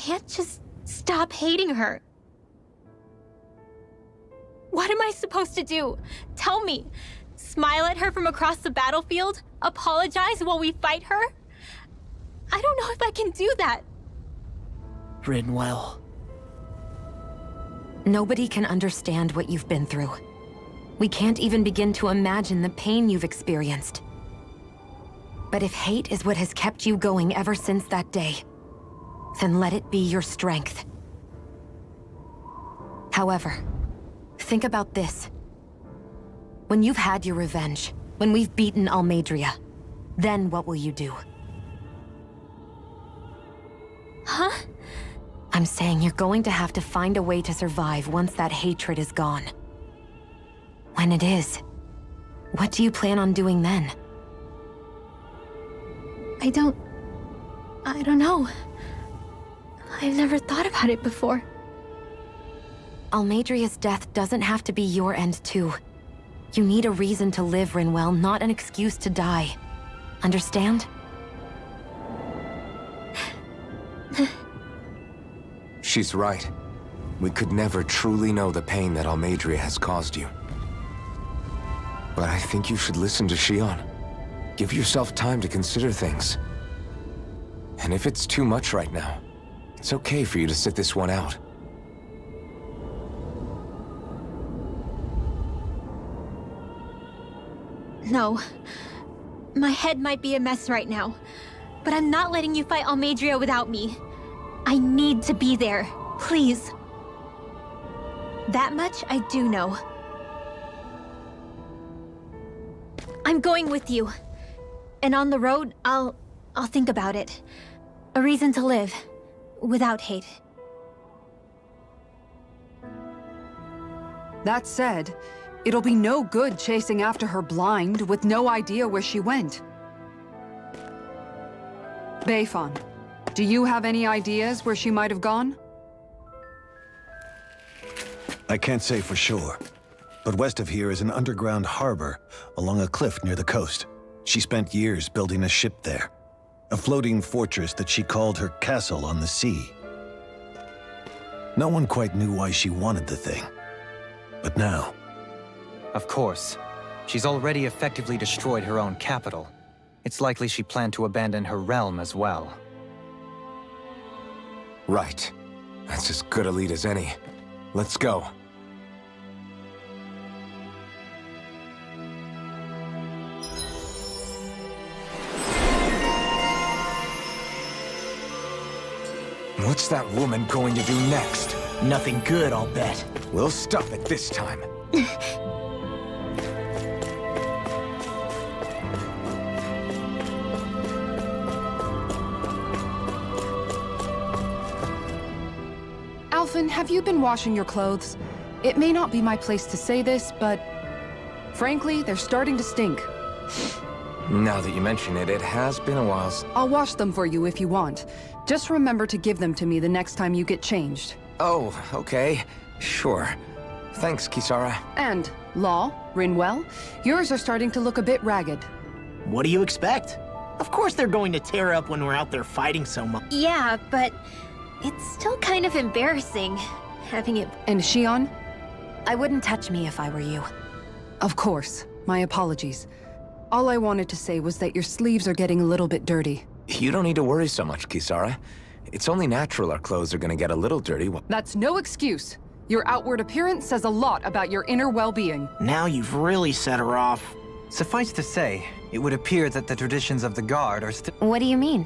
can't just stop hating her. What am I supposed to do? Tell me. Smile at her from across the battlefield? Apologize while we fight her? I don't know if I can do that. Rinwell. Nobody can understand what you've been through. We can't even begin to imagine the pain you've experienced. But if hate is what has kept you going ever since that day, then let it be your strength. However, think about this. When you've had your revenge, when we've beaten Almeidrea, then what will you do? Huh? I'm saying you're going to have to find a way to survive once that hatred is gone. When it is, what do you plan on doing then? I don't know. I've never thought about it before. Almeidrea's death doesn't have to be your end too. You need a reason to live, Rinwell, not an excuse to die. Understand? She's right. We could never truly know the pain that Almeidrea has caused you. But I think you should listen to Shion. Give yourself time to consider things. And if it's too much right now, it's okay for you to sit this one out. No. My head might be a mess right now, but I'm not letting you fight Almeidrea without me. I need to be there. Please. That much I do know. I'm going with you. And on the road, I'll think about it. A reason to live. Without hate. That said, it'll be no good chasing after her blind with no idea where she went. Beifan, do you have any ideas where she might have gone? I can't say for sure, but west of here is an underground harbor along a cliff near the coast. She spent years building a ship there, a floating fortress that she called her castle on the sea. No one quite knew why she wanted the thing, but now... Of course. She's already effectively destroyed her own capital. It's likely she planned to abandon her realm as well. Right. That's as good a lead as any. Let's go. What's that woman going to do next? Nothing good, I'll bet. We'll stop it this time. Alphen, have you been washing your clothes? It may not be my place to say this, but... frankly, they're starting to stink. Now that you mention it, it has been a while. I'll wash them for you if you want. Just remember to give them to me the next time you get changed. Oh, okay. Sure. Thanks, Kisara. And, Law, Rinwell, yours are starting to look a bit ragged. What do you expect? Of course they're going to tear up when we're out there fighting so much. Yeah, but it's still kind of embarrassing having it. And Shion? I wouldn't touch me if I were you. Of course. My apologies. All I wanted to say was that your sleeves are getting a little bit dirty. You don't need to worry so much, Kisara. It's only natural our clothes are gonna get a little dirty. That's no excuse. Your outward appearance says a lot about your inner well-being. Now you've really set her off. Suffice to say, it would appear that the traditions of the Guard are still... What do you mean?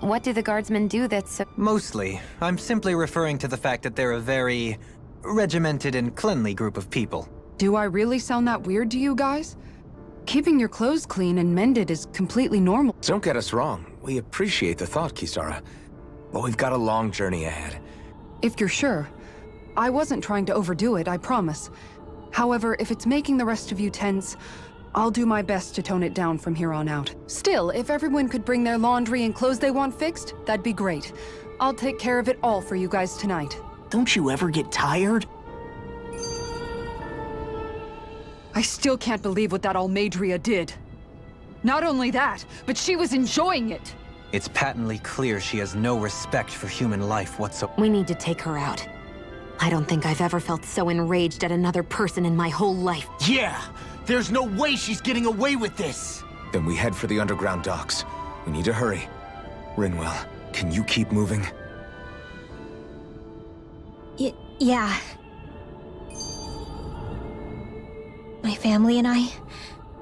What do the guardsmen do that's so... Mostly. I'm simply referring to the fact that they're a very regimented and cleanly group of people. Do I really sound that weird to you guys? Keeping your clothes clean and mended is completely normal. Don't get us wrong. We appreciate the thought, Kisara. But we've got a long journey ahead. If you're sure. I wasn't trying to overdo it, I promise. However, if it's making the rest of you tense, I'll do my best to tone it down from here on out. Still, if everyone could bring their laundry and clothes they want fixed, that'd be great. I'll take care of it all for you guys tonight. Don't you ever get tired? I still can't believe what that Almeidrea did. Not only that, but she was enjoying it. It's patently clear she has no respect for human life whatsoever. We need to take her out. I don't think I've ever felt so enraged at another person in my whole life. Yeah! There's no way she's getting away with this! Then we head for the underground docks. We need to hurry. Rinwell, can you keep moving? Yeah. My family and I,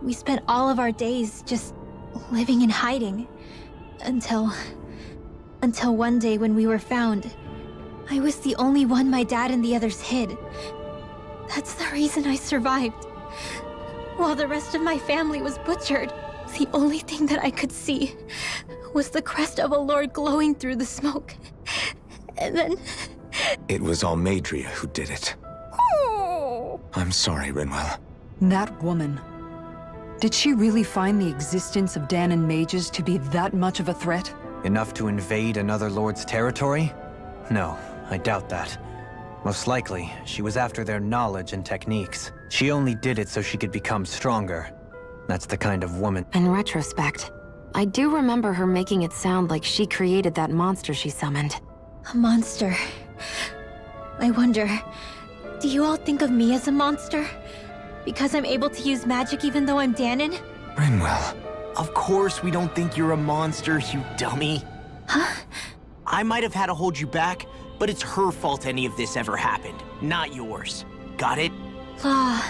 we spent all of our days just living in hiding. Until one day when we were found. I was the only one my dad and the others hid. That's the reason I survived. While the rest of my family was butchered, the only thing that I could see was the crest of a lord glowing through the smoke. And then... It was Almadria who did it. I'm sorry, Rinwell. That woman. Did she really find the existence of Danon mages to be that much of a threat? Enough to invade another lord's territory? No, I doubt that. Most likely, she was after their knowledge and techniques. She only did it so she could become stronger. That's the kind of woman. In retrospect, I do remember her making it sound like she created that monster she summoned. A monster. I wonder, do you all think of me as a monster? Because I'm able to use magic even though I'm Danon? Rinwell. Of course we don't think you're a monster, you dummy. Huh? I might have had to hold you back, but it's her fault any of this ever happened, not yours. Got it? Law.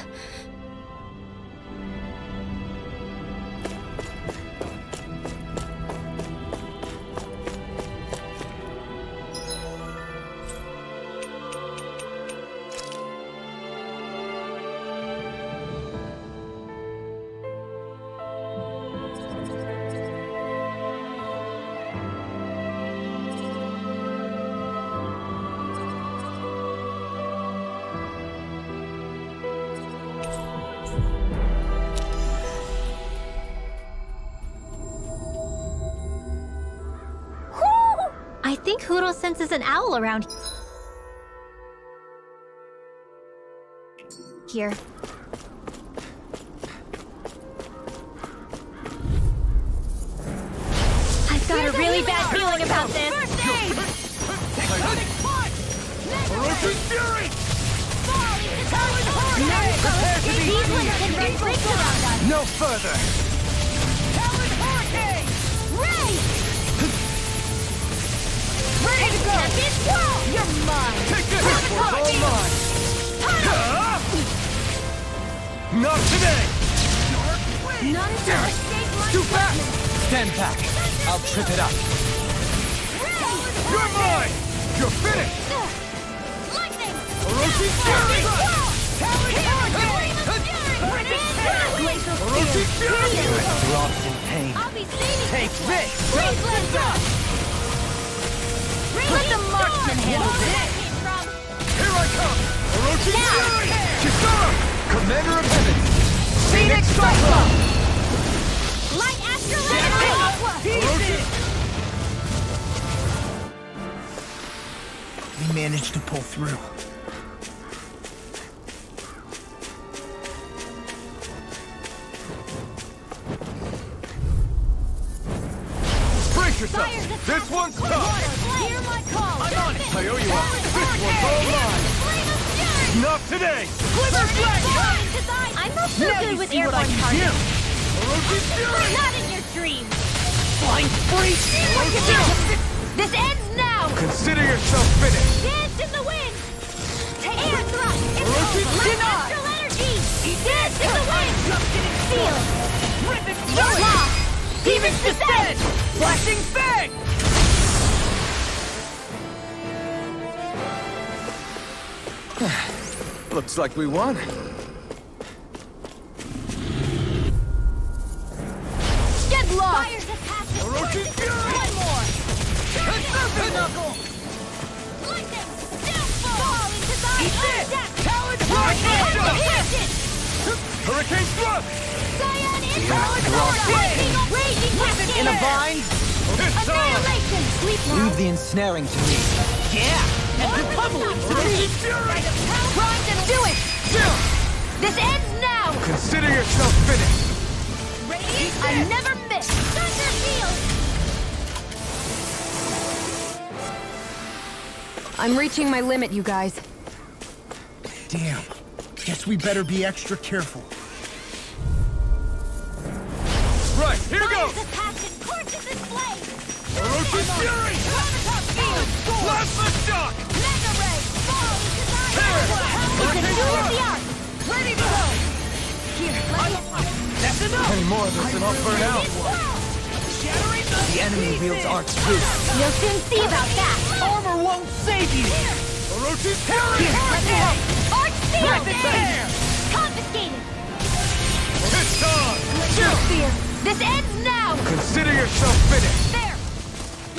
I think Hoodle senses an owl around here. I've got a really bad feeling about this. These ones can run bricks around us. No further! Ready to go! You're mine! Take this! It's all mine! Not today! None shall escape my Too fast! Stand back! I'll trip it up! You're mine! You're finished! Lightning! Orochi Fury! Orochi Fury! Lost in pain. I'll be saving Take this! Freeze blast! Let the marksman handle this! Here I come! Orochi Fury! Kisara! Commander of Heaven! Phoenix Cyclone! Light Astrolabe! We managed to pull through. Brace yourself! This one's tough! Hear my call! I'm on it! I owe you one! This one's all mine! Not today! Quiver Flash! I'm not so Now good you with see what I airborne can targets. do! Orochi Fury! Not in your dreams! Flying freeze! This ends now! Consider yourself finished! Dance in the wind! Air thrust! Orochi Light denied! astral energy! Dance in the wind! Feel it! Rip it! Law! Demon's Descent! Flashing Fang! Looks like we won. Get lost! Fire's attacking! Orochi Fury! One more! Serpent Knuckle! Lightning! Downfall! Fall into thy Eat this! death! Talon Hurricane Thrust! Cyan Talon Thrust! Raging Cascade! In a vine? It's time! Annihilation! Sleep now! Leave the ensnaring to me. Yeah! And the bubbling to Orochi me! Fury! Grind and do it! This ends now! Consider yourself finished. I never miss! Thunder Shield! I'm reaching my limit, you guys. Damn. Guess we better be extra careful. Right, here Fires goes! of passion coursing this blade! Orochi's Fury! Countertop field! Plasma Shock! Mega ray! Fall into Here! It's a tool of the art! Ready to go! Here, let me... That's enough! Any more of this and I'll burn out. Shattering The enemy wields arts too. You'll soon see about that! Armor won't save you! Orochi's Fury! Let me help! Arch field! There! Confiscated! It's on! No fear! This ends now! Consider yourself finished. There!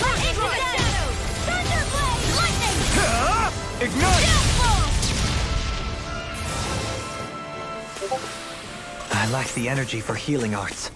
Let into the shadows! Thunderblade! Lightning! Ignite! Downfall! I lack the energy for healing arts.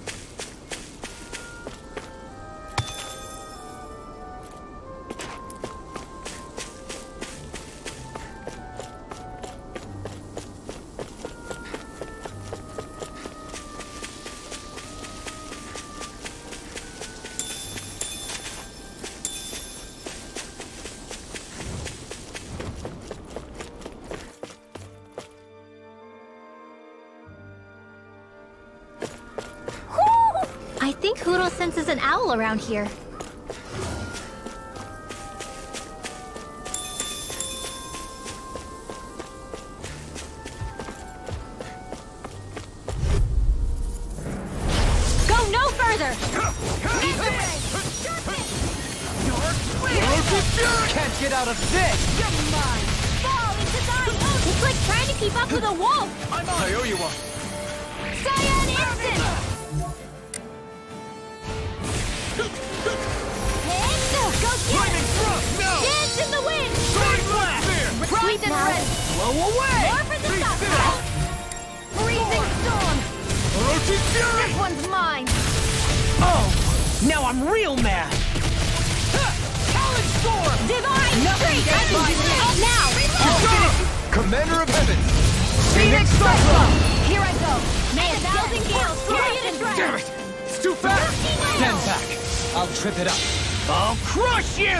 I think Hoodle senses an owl around here. Go no further! Orochi's Fury! Can't get out of this! Fall into Zion! It's like trying to keep up with a wolf! I owe you one. Cyan Instant! Go get Lightning it! Thrust! No! Dance in the wind! Strike Blast! Sweet and ready! Blow away! More for the stockpile! Freezing storm! Orochi's Fury! This one's mine! Oh! Now I'm real mad! Challenge Storm! Divine Streak! Now! Commander of Heavens! Phoenix Cyclone! Here I go! May a thousand gales carry it and Damn drag! it! It's too fast! Stand back! I'll trip it up. I'll crush you!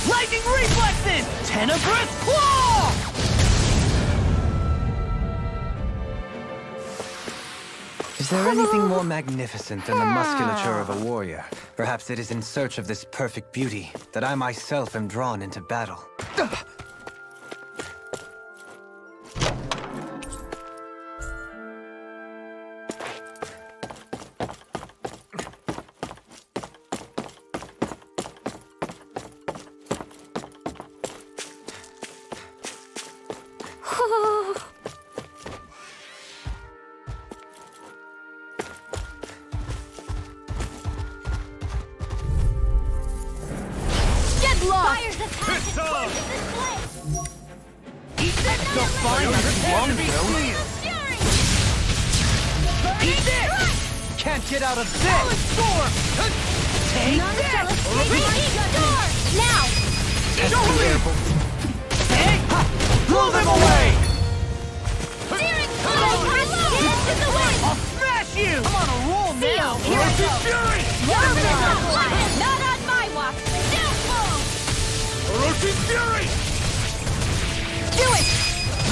Lightning reflexes! Tenebrous claw! Is there anything more magnificent than the musculature of a warrior? Perhaps it is in search of this perfect beauty that I myself am drawn into battle. Get lost! Fires of passion It's on! coursing this blade! The fire is long, Bill. Fury! Eat this! Can't get out of this! Storm! Take Non-jealous this! repeat door! Now! Hey! Blow them away! Searing cloud! Dance in the wind! I'll smash you! I'm on a roll now! Here I go! Fury! Not on my watch! Downfall! Orochi's Fury! Do it!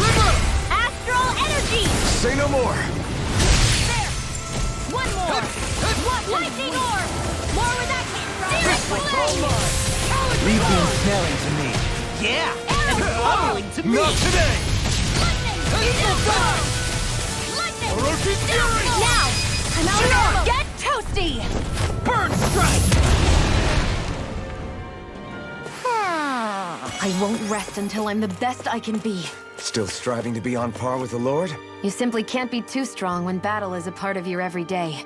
River! Astral energy! Say no more! There! One more! What lightning orb! More where that came from! Searing blade! Leave the ensnaring to me. Yeah! And following to me! Not today! Lightning! Downfall! Lightning! Orochi's Fury! Now! I'm out of ammo! Get toasty! Burn strike! I won't rest until I'm the best I can be. Still striving to be on par with the Lord? You simply can't be too strong when battle is a part of your everyday.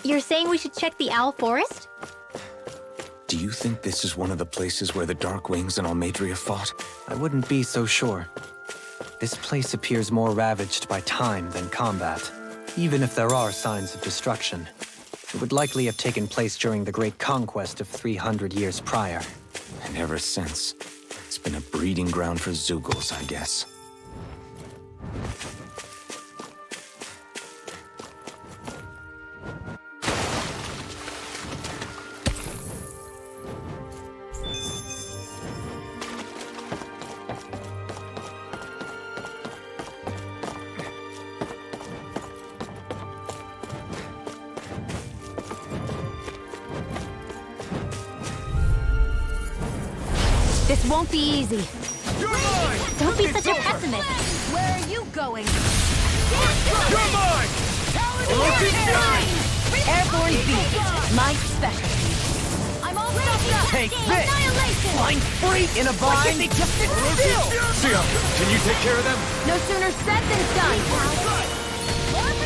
You're saying we should check the Owl Forest? Do you think this is one of the places where the Dark Wings and Almadria fought? I wouldn't be so sure. This place appears more ravaged by time than combat. Even if there are signs of destruction, it would likely have taken place during the Great Conquest of 300 years prior. And ever since, it's been a breeding ground for Zeugles, I guess. This won't be easy. You're mine! Don't be It's such a over. pessimist. Where are you going? You're mine! Orochi Fury! Airborne beast. My specialty. I'm all stuffed up. Take this! Flying free in a vine! Orochi Fury! Sia, can you take care of them? No sooner said than done. Into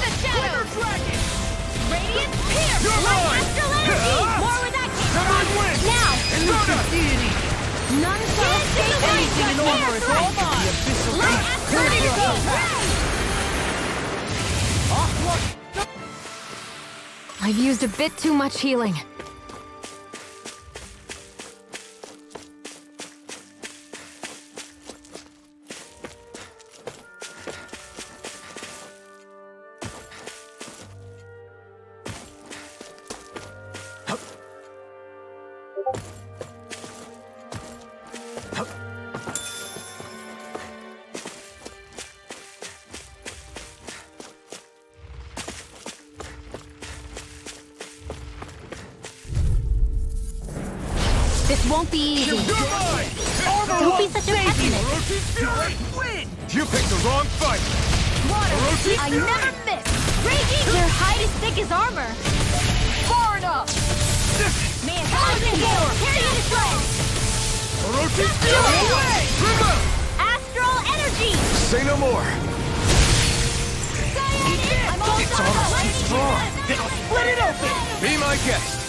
the shadows! Dragon! Radiant Pierce! You're Light mine! astral energy! More with action! Severed Wind! Now! None shall escape anything in order is all mine. Light astral energy! I've used a bit too much healing. This won't be easy. You're mine! Don't be such a pessimist. Orochi Fury! Win! You picked the wrong fight! Orochi I Fury! never miss! Raging! Your hide is thick as armor! Far enough. Man, thousand gale! Carry this way! Orochi Fury! Away! Rima! Astral energy! Say no more! I'm all It's almost too strong! Split it open! Be my guest!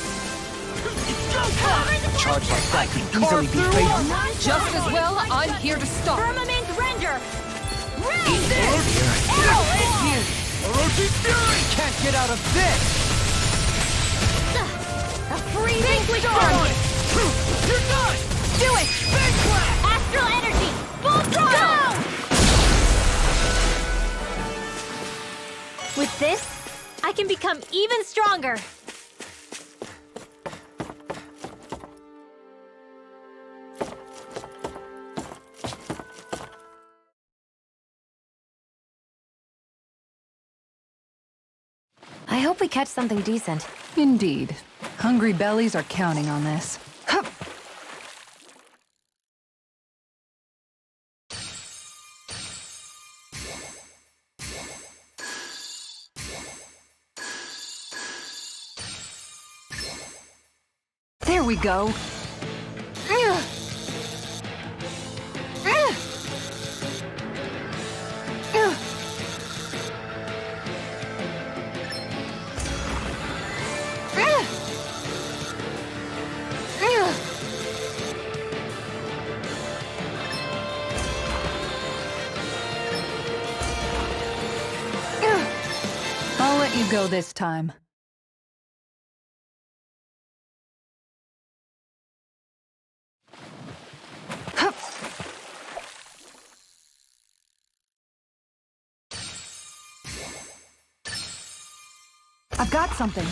Charge like that could easily be fatal. Just as well, I'm here to stop. Firmament render! Orochi Fury! Orochi Fury! Can't get out of this! A freezing storm! You're done! Do it! Big blast! Astral energy! Full throttle! With this, I can become even stronger! I hope we catch something decent. Indeed. Hungry bellies are counting on this. Hup. There we go. I'll let you go this time. Hup. I've got something.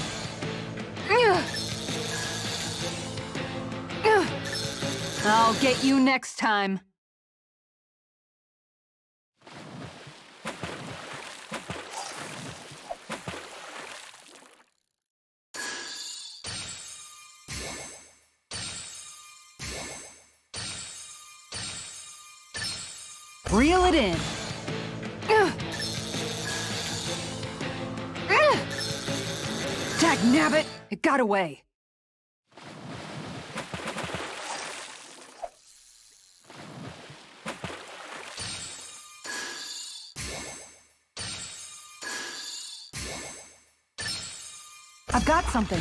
I'll get you next time. Reel it in. Dagnabbit! It got away. I've got something.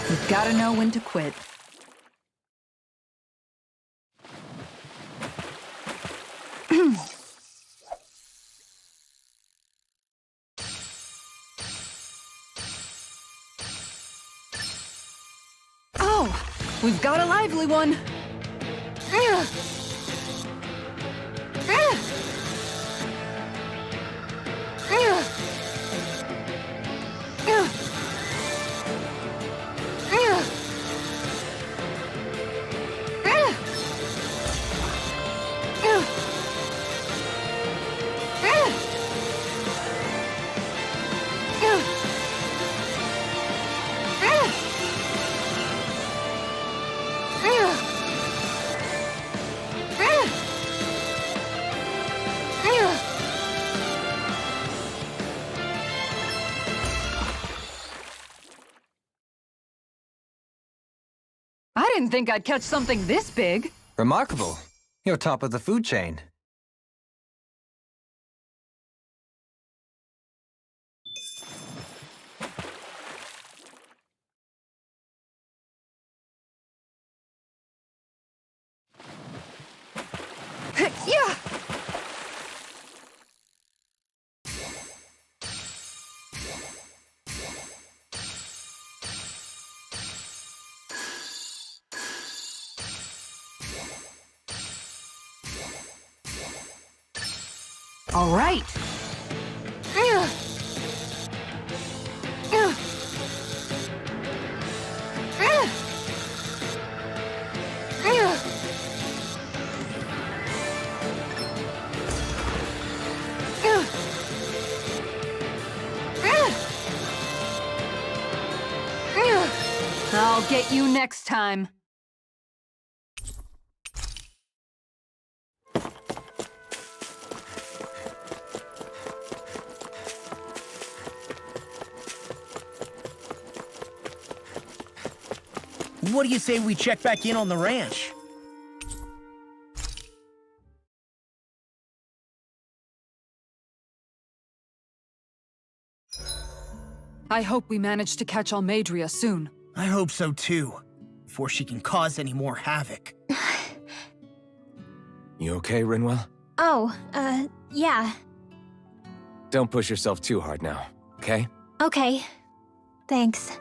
You've gotta know when to quit. Oh, we've got a lively one. I didn't think I'd catch something this big. Remarkable. You're top of the food chain. Yeah! All right. I'll get you next time. What do you say we check back in on the ranch? I hope we manage to catch Almadria soon. I hope so too, before she can cause any more havoc. You okay, Rinwell? Oh, yeah. Don't push yourself too hard now, okay? Okay. Thanks.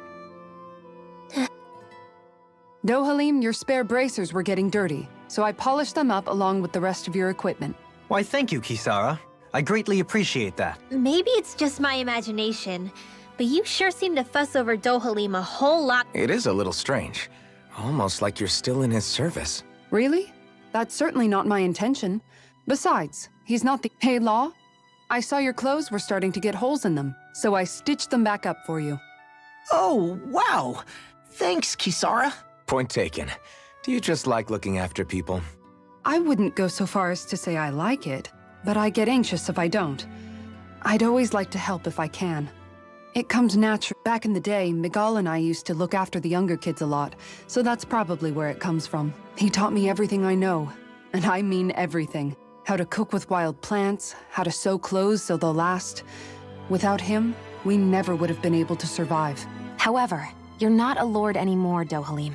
Dohalim, your spare bracers were getting dirty, so I polished them up along with the rest of your equipment. Why, thank you, Kisara. I greatly appreciate that. Maybe it's just my imagination, but you sure seem to fuss over Dohalim a whole lot. It is a little strange. Almost like you're still in his service. Really? That's certainly not my intention. Besides, he's not the... Hey, Law? I saw your clothes were starting to get holes in them, so I stitched them back up for you. Oh, wow! Thanks, Kisara. Point taken. Do you just like looking after people? I wouldn't go so far as to say I like it, but I get anxious if I don't. I'd always like to help if I can. It comes natural. Back in the day, Miguel and I used to look after the younger kids a lot, so that's probably where it comes from. He taught me everything I know, and I mean everything. How to cook with wild plants, how to sew clothes so they'll last. Without him, we never would have been able to survive. However, you're not a lord anymore, Dohalim.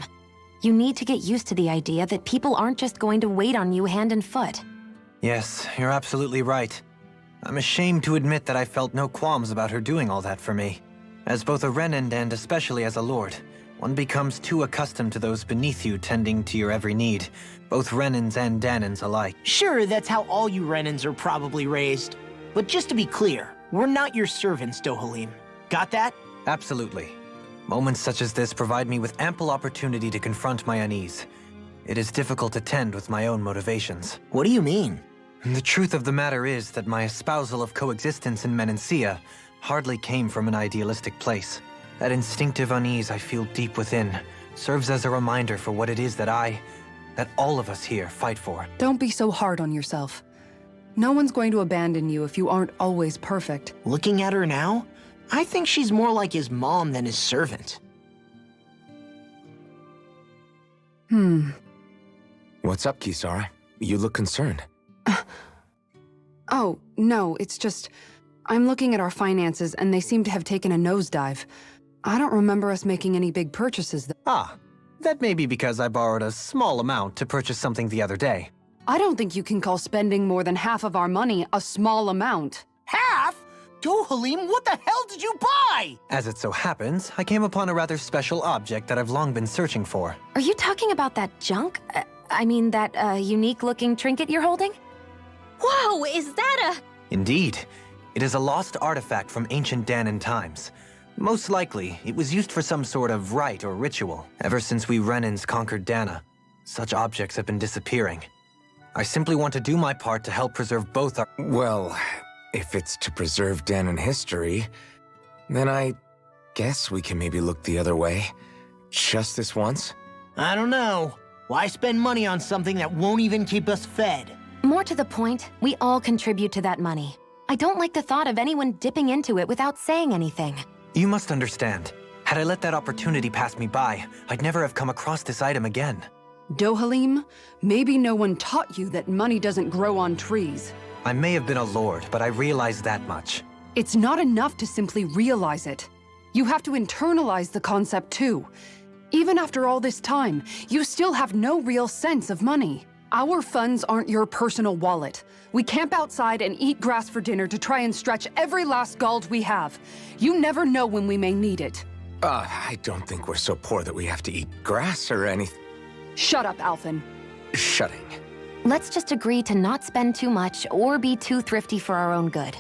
You need to get used to the idea that people aren't just going to wait on you hand and foot. Yes, you're absolutely right. I'm ashamed to admit that I felt no qualms about her doing all that for me. As both a Renan and especially as a lord, one becomes too accustomed to those beneath you tending to your every need, both Renans and Danans alike. Sure, that's how all you Renans are probably raised. But just to be clear, we're not your servants, Dohalim. Got that? Absolutely. Moments such as this provide me with ample opportunity to confront my unease. It is difficult to tend with my own motivations. What do you mean? The truth of the matter is that my espousal of coexistence in Menancia hardly came from an idealistic place. That instinctive unease I feel deep within serves as a reminder for what it is that all of us here fight for. Don't be so hard on yourself. No one's going to abandon you if you aren't always perfect. Looking at her now, I think she's more like his mom than his servant. What's up, Kisara? You look concerned. Oh, no, it's just... I'm looking at our finances and they seem to have taken a nosedive. I don't remember us making any big purchases. Ah, that may be because I borrowed a small amount to purchase something the other day. I don't think you can call spending more than half of our money a small amount. Half? Halim, what the hell did you buy? As it so happens, I came upon a rather special object that I've long been searching for. Are you talking about that junk? I mean, that unique-looking trinket you're holding? Whoa, is that Indeed. It is a lost artifact from ancient Danan times. Most likely, it was used for some sort of rite or ritual. Ever since we Renans conquered Dana, such objects have been disappearing. I simply want to do my part to help preserve both our— Well, if it's to preserve Danan history, then I guess we can maybe look the other way. Just this once? I don't know. Why spend money on something that won't even keep us fed? More to the point, we all contribute to that money. I don't like the thought of anyone dipping into it without saying anything. You must understand. Had I let that opportunity pass me by, I'd never have come across this item again. Dohalim, maybe no one taught you that money doesn't grow on trees. I may have been a lord, but I realize that much. It's not enough to simply realize it. You have to internalize the concept too. Even after all this time, you still have no real sense of money. Our funds aren't your personal wallet. We camp outside and eat grass for dinner to try and stretch every last gold we have. You never know when we may need it. I don't think we're so poor that we have to eat grass or anything. Shut up, Alphen. Shutting. Let's just agree to not spend too much or be too thrifty for our own good.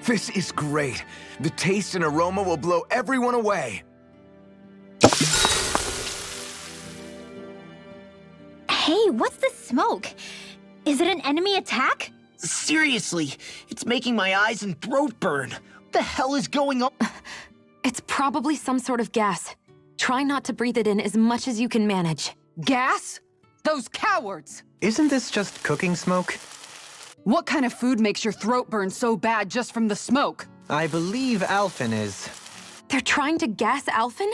This is great. The taste and aroma will blow everyone away. Hey, what's the smoke? Is it an enemy attack? Seriously, it's making my eyes and throat burn. What the hell is going on? It's probably some sort of gas. Try not to breathe it in as much as you can manage. Gas? Those cowards! Isn't this just cooking smoke? What kind of food makes your throat burn so bad just from the smoke? I believe Alphen is... They're trying to gas Alphen?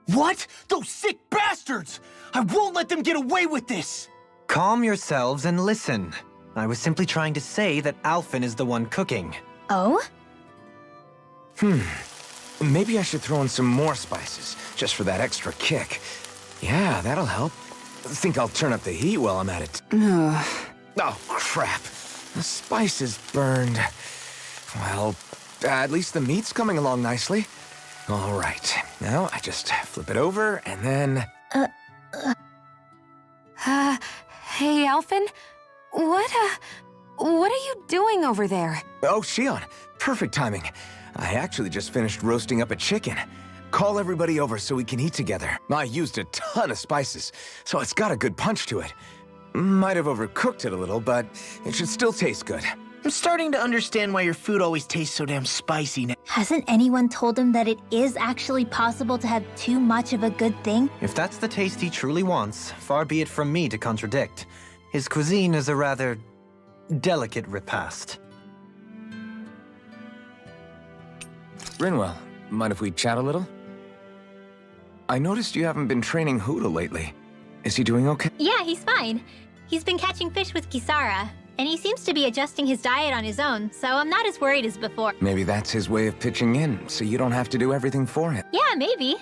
What? Those sick bastards! I won't let them get away with this! Calm yourselves and listen. I was simply trying to say that Alphen is the one cooking. Oh? Maybe I should throw in some more spices, just for that extra kick. Yeah, that'll help. Think I'll turn up the heat while I'm at it. Oh, crap. The spice is burned. Well, at least the meat's coming along nicely. All right. Now I just flip it over and then... Hey, Alphen? What are you doing over there? Oh, Shion. Perfect timing. I actually just finished roasting up a chicken. Call everybody over so we can eat together. I used a ton of spices, so it's got a good punch to it. Might have overcooked it a little, but it should still taste good. I'm starting to understand why your food always tastes so damn spicy now. Hasn't anyone told him that it is actually possible to have too much of a good thing? If that's the taste he truly wants, far be it from me to contradict. His cuisine is a rather delicate repast. Rinwell, mind if we chat a little? I noticed you haven't been training Huda lately. Is he doing okay? Yeah, he's fine. He's been catching fish with Kisara, and he seems to be adjusting his diet on his own, so I'm not as worried as before. Maybe that's his way of pitching in, so you don't have to do everything for him. Yeah, maybe.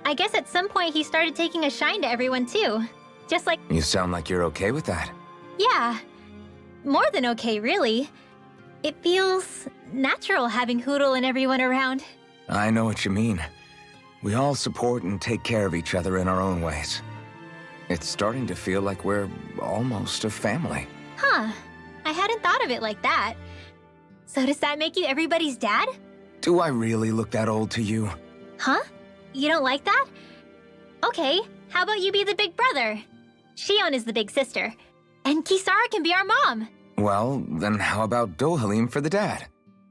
I guess at some point he started taking a shine to everyone too. Just like, You sound like you're okay with that. yeah. More than okay, really. It feels natural having Hoodle and everyone around. I know what you mean. We all support and take care of each other in our own ways. It's starting to feel like we're almost a family. Huh. I hadn't thought of it like that. So does that make you everybody's dad? Do I really look that old to you? Huh? You don't like that? Okay, how about you be the big brother? Shion is the big sister. And Kisara can be our mom. Well, then how about Dohalim for the dad?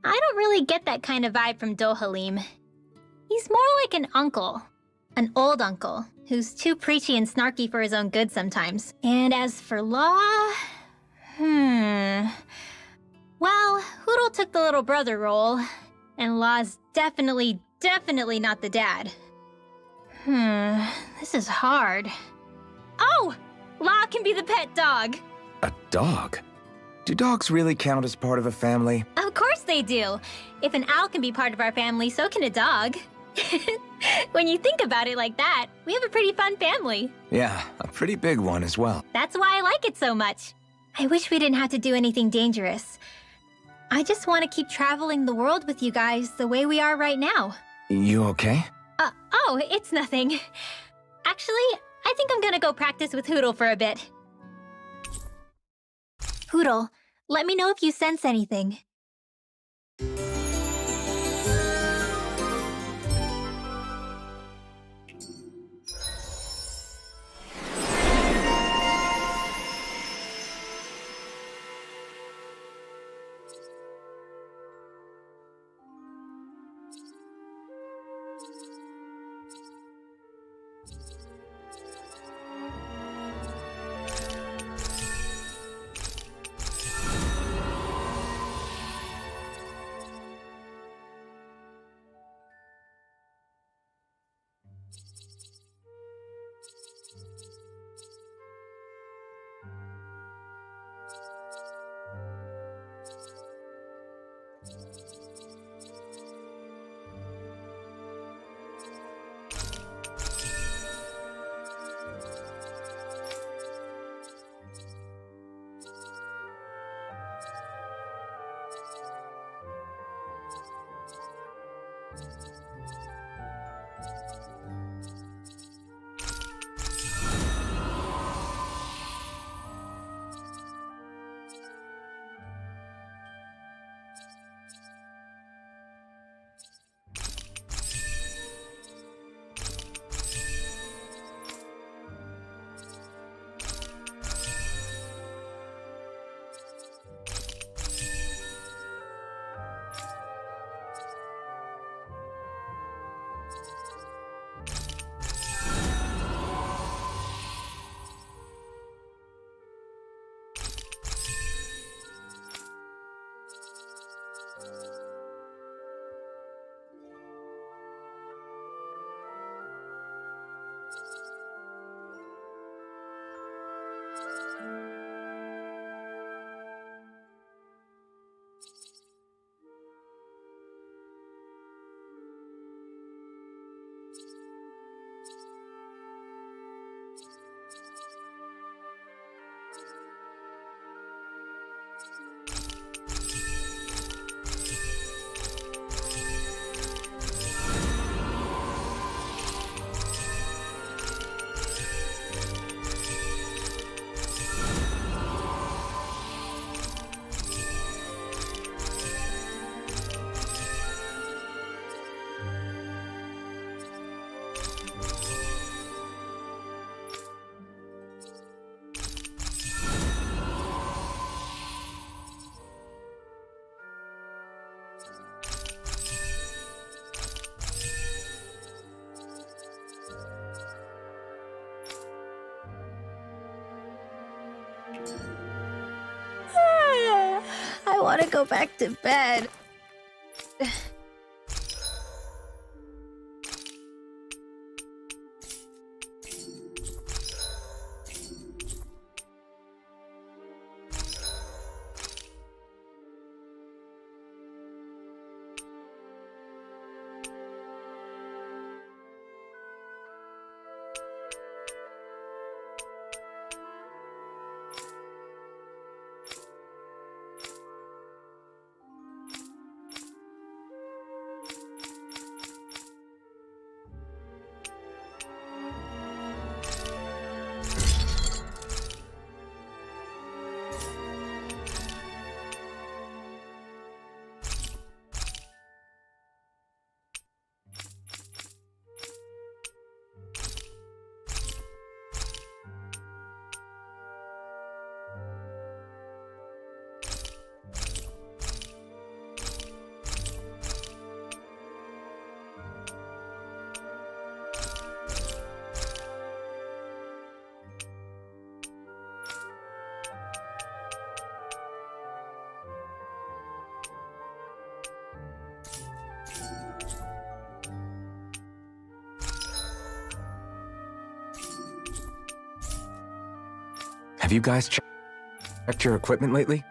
I don't really get that kind of vibe from Dohalim. He's more like an uncle. An old uncle, who's too preachy and snarky for his own good sometimes. And as for Law... Well, Hootle took the little brother role, and Law's definitely not the dad. This is hard. Oh! Law can be the pet dog! A dog? Do dogs really count as part of a family? Of course they do! If an owl can be part of our family, so can a dog. When you think about it like that, we have a pretty fun family. Yeah, a pretty big one as well. That's why I like it so much. I wish we didn't have to do anything dangerous. I just want to keep traveling the world with you guys the way we are right now. You okay? Oh, it's nothing. Actually, I think I'm gonna go practice with Hootle for a bit. Hootle, let me know if you sense anything. I want to go back to bed. Have you guys checked your equipment lately?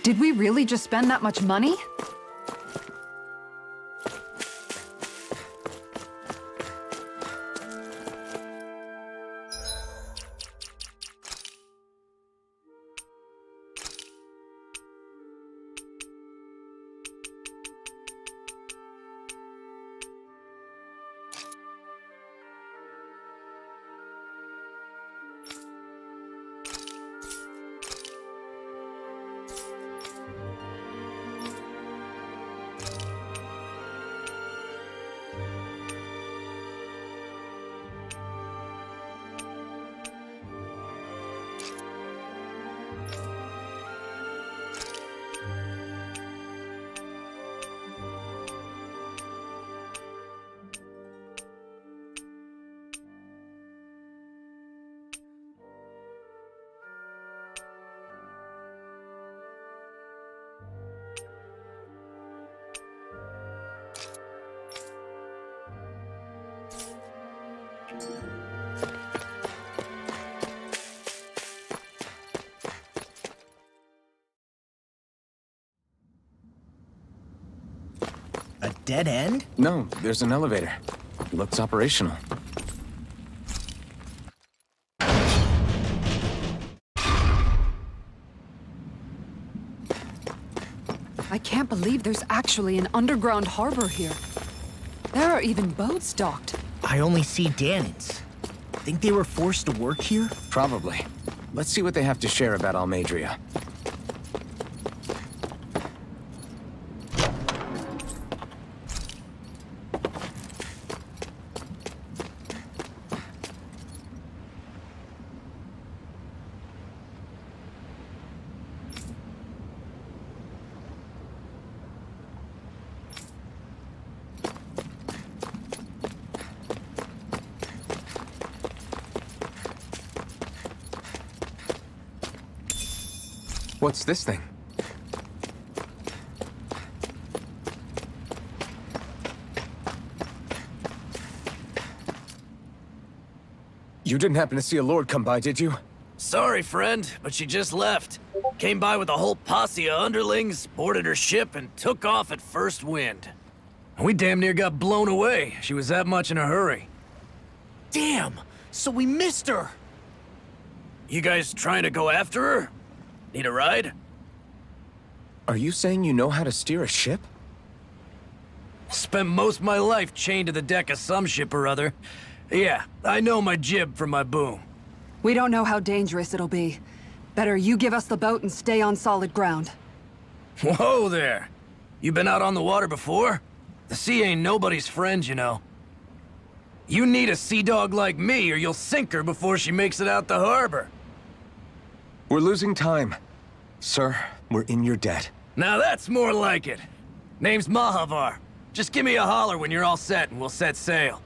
Did we really just spend that much money? dead end? No, there's an elevator. Looks operational. I can't believe there's actually an underground harbor here. There are even boats docked. I only see Danans. Think they were forced to work here? Probably. Let's see what they have to share about Almadria. What's this thing? You didn't happen to see a lord come by, did you? Sorry, friend, but she just left. Came by with a whole posse of underlings, boarded her ship, and took off at first wind. We damn near got blown away. She was that much in a hurry. Damn! So we missed her! You guys trying to go after her? Need a ride? Are you saying you know how to steer a ship? Spent most of my life chained to the deck of some ship or other. Yeah, I know my jib from my boom. We don't know how dangerous it'll be. Better you give us the boat and stay on solid ground. Whoa there! You been out on the water before? The sea ain't nobody's friend, you know. You need a sea dog like me, or you'll sink her before she makes it out the harbor. We're losing time. Sir, we're in your debt. Now that's more like it. Name's Mahavar. Just give me a holler when you're all set and we'll set sail.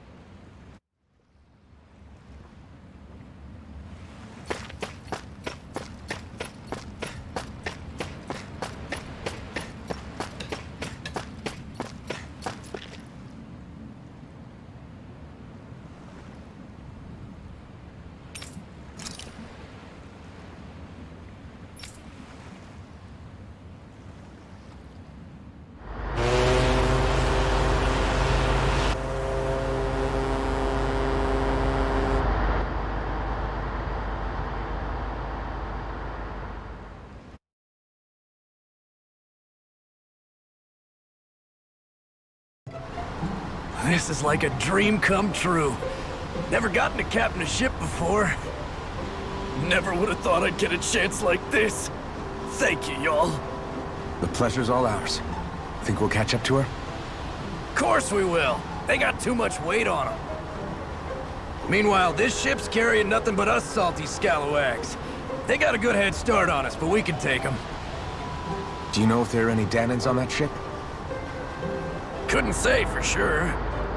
This is like a dream come true. Never gotten to captain a ship before. Never would have thought I'd get a chance like this. Thank you, y'all. The pleasure's all ours. Think we'll catch up to her? Course we will. They got too much weight on them. Meanwhile, this ship's carrying nothing but us salty scalawags. They got a good head start on us, but we can take them. Do you know if there are any Danans on that ship? Couldn't say for sure.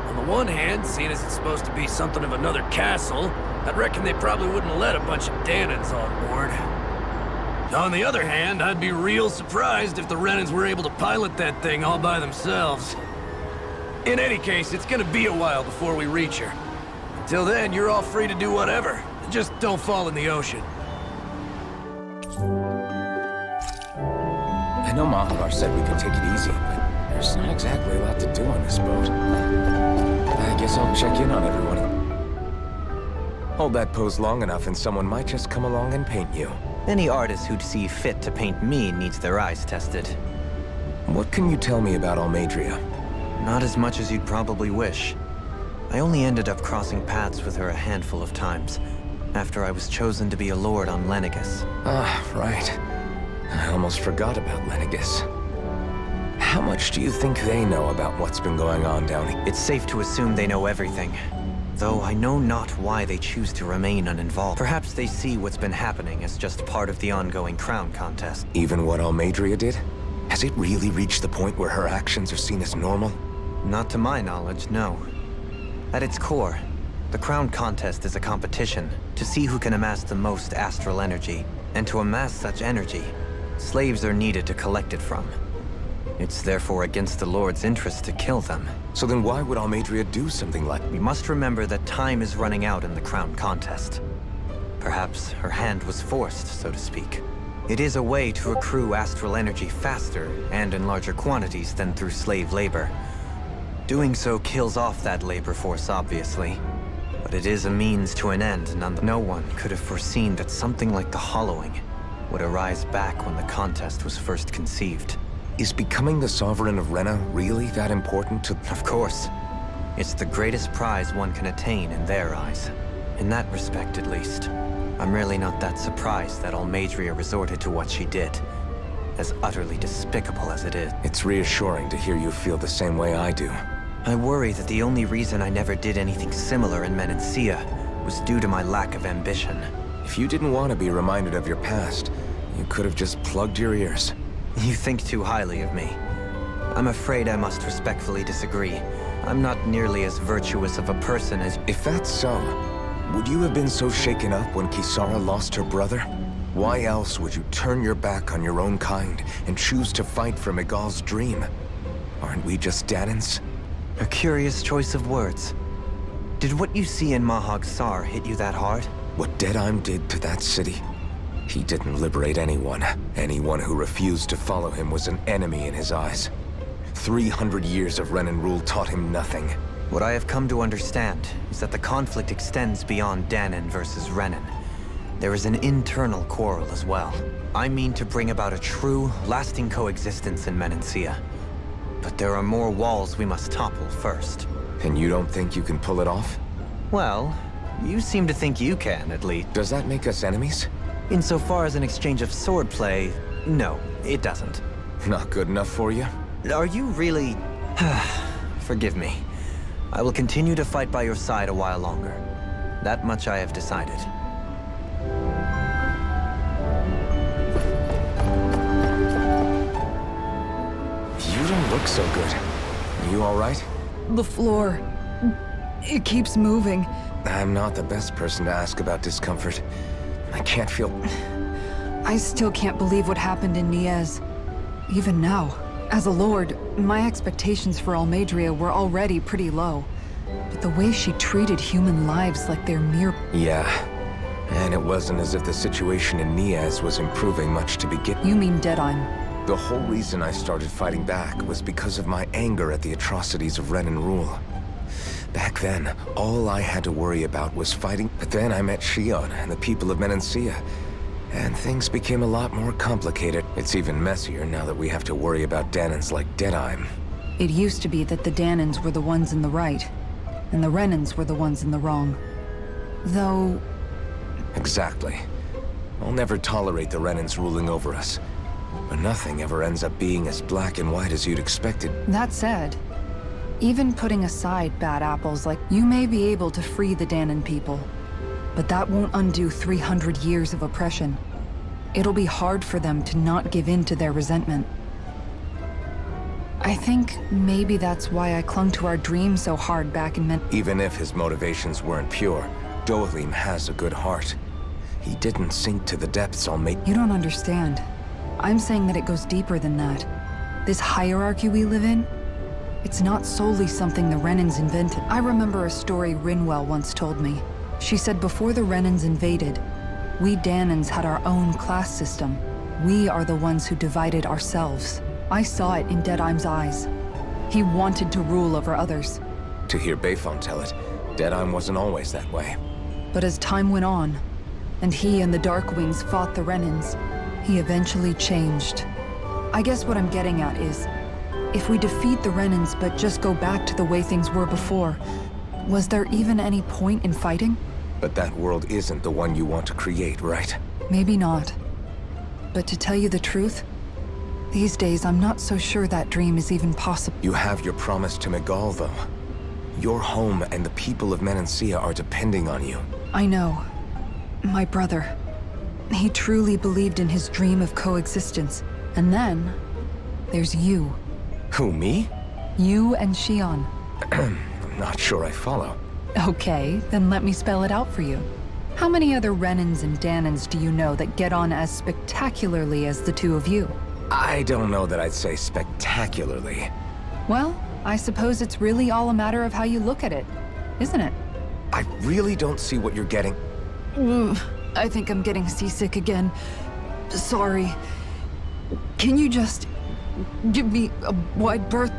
On the one hand, seeing as it's supposed to be something of another castle, I'd reckon they probably wouldn't let a bunch of Danans on board. On the other hand, I'd be real surprised if the Renans were able to pilot that thing all by themselves. In any case, it's gonna be a while before we reach her. Till then, you're all free to do whatever. Just don't fall in the ocean. I know Mahavar said we could take it easy, but there's not exactly a lot to do on this boat. I guess I'll check in on everyone. Hold that pose long enough and someone might just come along and paint you. Any artist who'd see fit to paint me needs their eyes tested. What can you tell me about Almadria? Not as much as you'd probably wish. I only ended up crossing paths with her a handful of times, after I was chosen to be a lord on Lenegus. Ah, right. I almost forgot about Lenegus. How much do you think they know about what's been going on down here? It's safe to assume they know everything. Though I know not why they choose to remain uninvolved. Perhaps they see what's been happening as just part of the ongoing crown contest. Even what Almadria did? Has it really reached the point where her actions are seen as normal? Not to my knowledge, no. At its core, the crown contest is a competition to see who can amass the most astral energy. And to amass such energy, slaves are needed to collect it from. It's therefore against the Lord's interest to kill them. So then why would Almadria do something like... We must remember that time is running out in the crown contest. Perhaps her hand was forced, so to speak. It is a way to accrue astral energy faster and in larger quantities than through slave labor. Doing so kills off that labor force, obviously. But it is a means to an end, no one could have foreseen that something like the Hollowing would arise back when the contest was first conceived. Is becoming the Sovereign of Rena really that important to... Of course. It's the greatest prize one can attain in their eyes. In that respect, at least. I'm really not that surprised that Almadria resorted to what she did. As utterly despicable as it is. It's reassuring to hear you feel the same way I do. I worry that the only reason I never did anything similar in Menancia was due to my lack of ambition. If you didn't want to be reminded of your past, you could have just plugged your ears. You think too highly of me. I'm afraid I must respectfully disagree. I'm not nearly as virtuous of a person as... If that's so, would you have been so shaken up when Kisara lost her brother? Why else would you turn your back on your own kind and choose to fight for Miguel's dream? Aren't we just Danans? A curious choice of words. Did what you see in Mahag Sar hit you that hard? What Deadheim did to that city? He didn't liberate anyone. Anyone who refused to follow him was an enemy in his eyes. 300 years of Renan rule taught him nothing. What I have come to understand is that the conflict extends beyond Danan versus Renan. There is an internal quarrel as well. I mean to bring about a true, lasting coexistence in Menancia. But there are more walls we must topple first. And you don't think you can pull it off? Well, you seem to think you can, at least. Does that make us enemies? Insofar as an exchange of swordplay, no, it doesn't. Not good enough for you? Are you really... Forgive me. I will continue to fight by your side a while longer. That much I have decided. You don't look so good. You all right? The floor. It keeps moving. I'm not the best person to ask about discomfort. I can't feel... I still can't believe what happened in Niez. Even now. As a lord, my expectations for Almadria were already pretty low. But the way she treated human lives like they're mere... Yeah. And it wasn't as if the situation in Niez was improving much to begin. You mean Deadheim? The whole reason I started fighting back was because of my anger at the atrocities of Renan rule. Back then, all I had to worry about was fighting. But then I met Shion and the people of Menancia, and things became a lot more complicated. It's even messier now that we have to worry about Danans like Deadheim. It used to be that the Danans were the ones in the right, and the Renans were the ones in the wrong. Though... Exactly. I'll never tolerate the Renans ruling over us. But nothing ever ends up being as black and white as you'd expected. That said, even putting aside bad apples like you may be able to free the Danan people, but that won't undo 300 years of oppression. It'll be hard for them to not give in to their resentment. I think maybe that's why I clung to our dream so hard back in Even if his motivations weren't pure, Dohalim has a good heart. He didn't sink to the depths You don't understand. I'm saying that it goes deeper than that. This hierarchy we live in, it's not solely something the Renans invented. I remember a story Rinwell once told me. She said before the Renans invaded, we Danans had our own class system. We are the ones who divided ourselves. I saw it in Deadheim's eyes. He wanted to rule over others. To hear Bayfon tell it, Deadheim wasn't always that way. But as time went on, and he and the Darkwings fought the Renans, he eventually changed. I guess what I'm getting at is, if we defeat the Renans but just go back to the way things were before, was there even any point in fighting? But that world isn't the one you want to create, right? Maybe not. But to tell you the truth, these days I'm not so sure that dream is even possible. You have your promise to Miguel, though. Your home and the people of Menancia are depending on you. I know. My brother. He truly believed in his dream of coexistence. And then, there's you. Who, me? You and Shion. I'm not sure I follow. Okay, then let me spell it out for you. How many other Renans and Danans do you know that get on as spectacularly as the two of you? I don't know that I'd say spectacularly. Well, I suppose it's really all a matter of how you look at it, isn't it? I really don't see what you're getting. I think I'm getting seasick again. Sorry. Can you just give me a wide berth?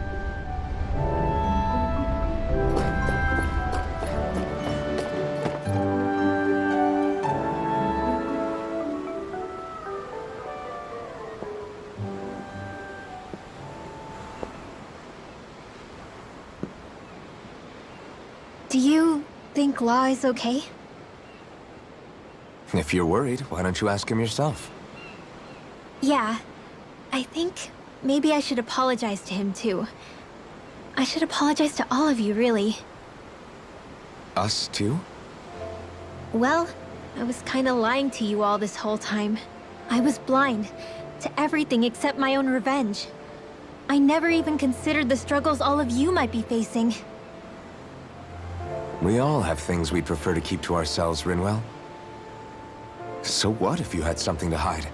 think Law is okay? If you're worried, why don't you ask him yourself? Yeah. I think maybe I should apologize to him too. I should apologize to all of you, really. Us too? Well, I was kinda lying to you all this whole time. I was blind to everything except my own revenge. I never even considered the struggles all of you might be facing. We all have things we'd prefer to keep to ourselves, Rinwell. So what if you had something to hide?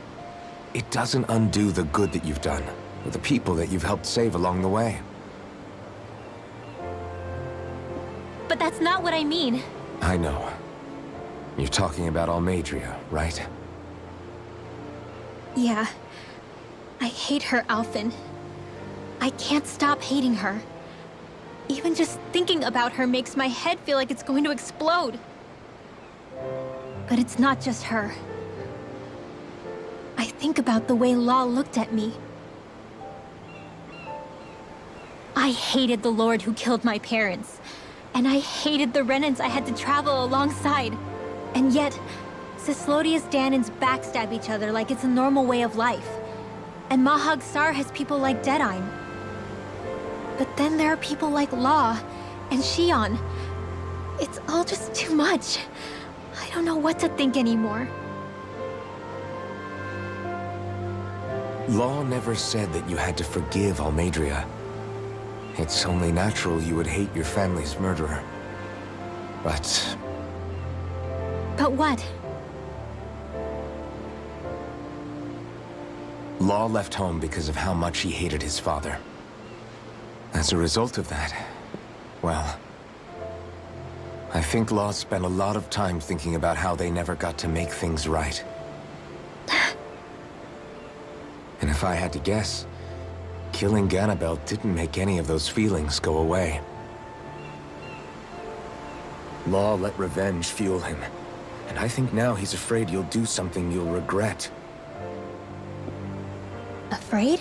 It doesn't undo the good that you've done, or the people that you've helped save along the way. But that's not what I mean. I know. You're talking about Almadria, right? Yeah. I hate her, Alphen. I can't stop hating her. Even just thinking about her makes my head feel like it's going to explode. But it's not just her. I think about the way Law looked at me. I hated the Lord who killed my parents. And I hated the Renans I had to travel alongside. And yet, Cislodius Danans backstab each other like it's a normal way of life. And Mahag Sar has people like Deadeye. But then there are people like Law and Shion. It's all just too much. I don't know what to think anymore. Law never said that you had to forgive Almadria. It's only natural you would hate your family's murderer. But what? Law left home because of how much he hated his father. As a result of that, well, I think Law spent a lot of time thinking about how they never got to make things right. And if I had to guess, killing Ganabel didn't make any of those feelings go away. Law let revenge fuel him, and I think now he's afraid you'll do something you'll regret. Afraid?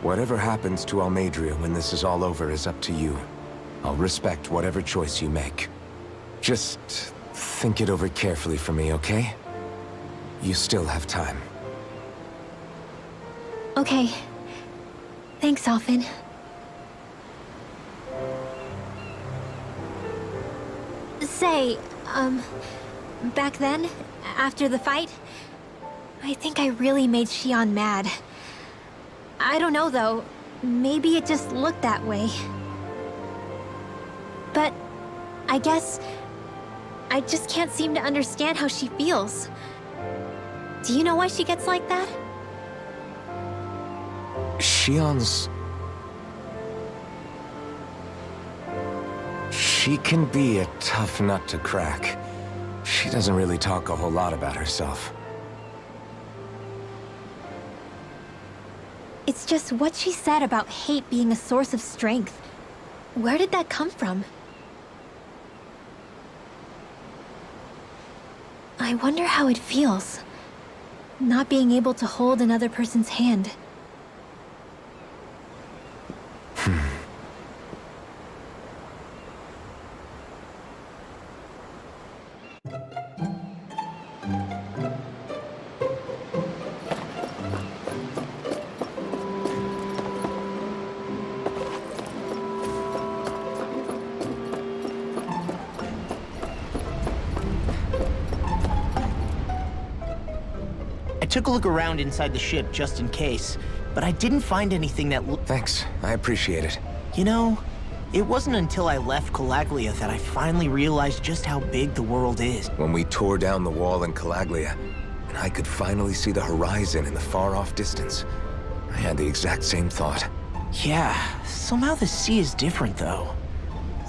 Whatever happens to Almadria when this is all over is up to you. I'll respect whatever choice you make. Just think it over carefully for me, okay? You still have time. Okay. Thanks, Alphen. Say, back then, after the fight, I think I really made Shion mad. I don't know, though. Maybe it just looked that way. But I guess I just can't seem to understand how she feels. Do you know why she gets like that? Shion's... She can be a tough nut to crack. She doesn't really talk a whole lot about herself. It's just what she said about hate being a source of strength. Where did that come from? I wonder how it feels, not being able to hold another person's hand. I took a look around inside the ship just in case, but I didn't find anything that Thanks, I appreciate it. You know, it wasn't until I left Calaglia that I finally realized just how big the world is. When we tore down the wall in Calaglia, and I could finally see the horizon in the far-off distance, I had the exact same thought. Yeah, somehow the sea is different, though.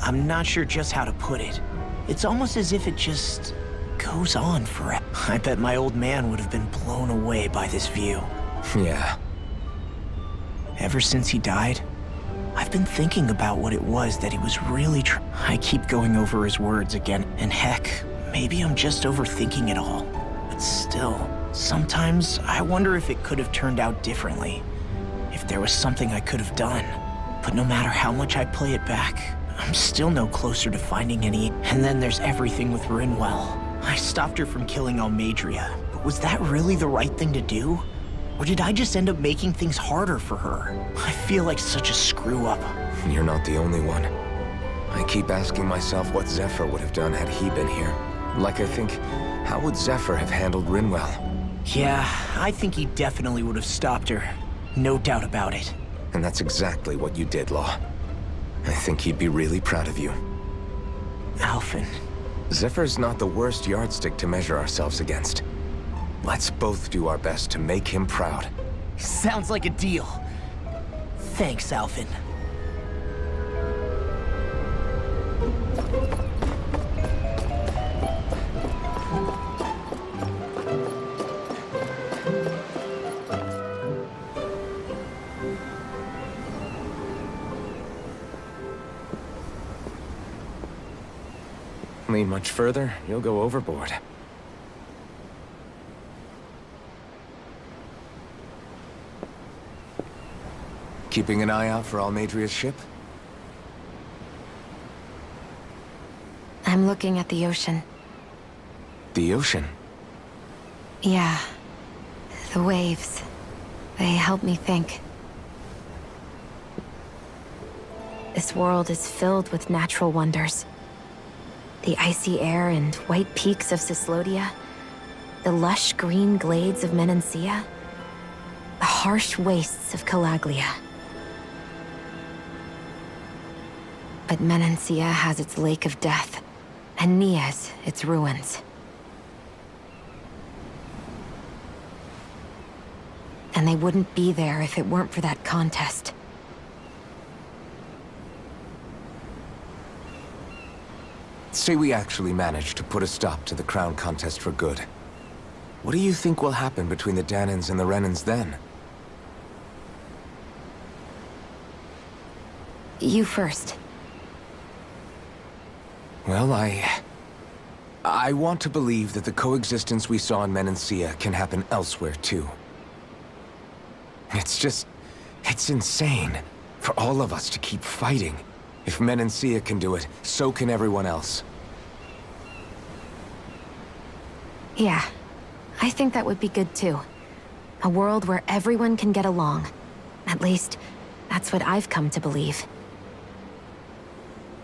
I'm not sure just how to put it. It's almost as if it just goes on forever. I bet my old man would have been blown away by this view. Yeah. Ever since he died, I've been thinking about what it was that he was really I keep going over his words again, and heck, maybe I'm just overthinking it all. But still, sometimes I wonder if it could have turned out differently. If there was something I could have done. But no matter how much I play it back, I'm still no closer to finding any. And then there's everything with Rinwell. I stopped her from killing Almadria, but was that really the right thing to do? Or did I just end up making things harder for her? I feel like such a screw-up. You're not the only one. I keep asking myself what Zephyr would have done had he been here. Like I think, how would Zephyr have handled Rinwell? Yeah, I think he definitely would have stopped her. No doubt about it. And that's exactly what you did, Law. I think he'd be really proud of you. Alphen. Zephyr's not the worst yardstick to measure ourselves against. Let's both do our best to make him proud. Sounds like a deal. Thanks, Alphen. Lean much further, you'll go overboard. Keeping an eye out for Almadria's ship? I'm looking at the ocean. The ocean? Yeah. The waves. They help me think. This world is filled with natural wonders. The icy air and white peaks of Cislodia, the lush green glades of Menancia, the harsh wastes of Calaglia. But Menancia has its Lake of Death, and Nias its ruins. And they wouldn't be there if it weren't for that contest. Say we actually manage to put a stop to the crown contest for good. What do you think will happen between the Danans and the Renans then? You first. Well, I want to believe that the coexistence we saw in Menancia can happen elsewhere, too. It's insane for all of us to keep fighting. If Menancia can do it, so can everyone else. Yeah, I think that would be good too. A world where everyone can get along. At least, that's what I've come to believe.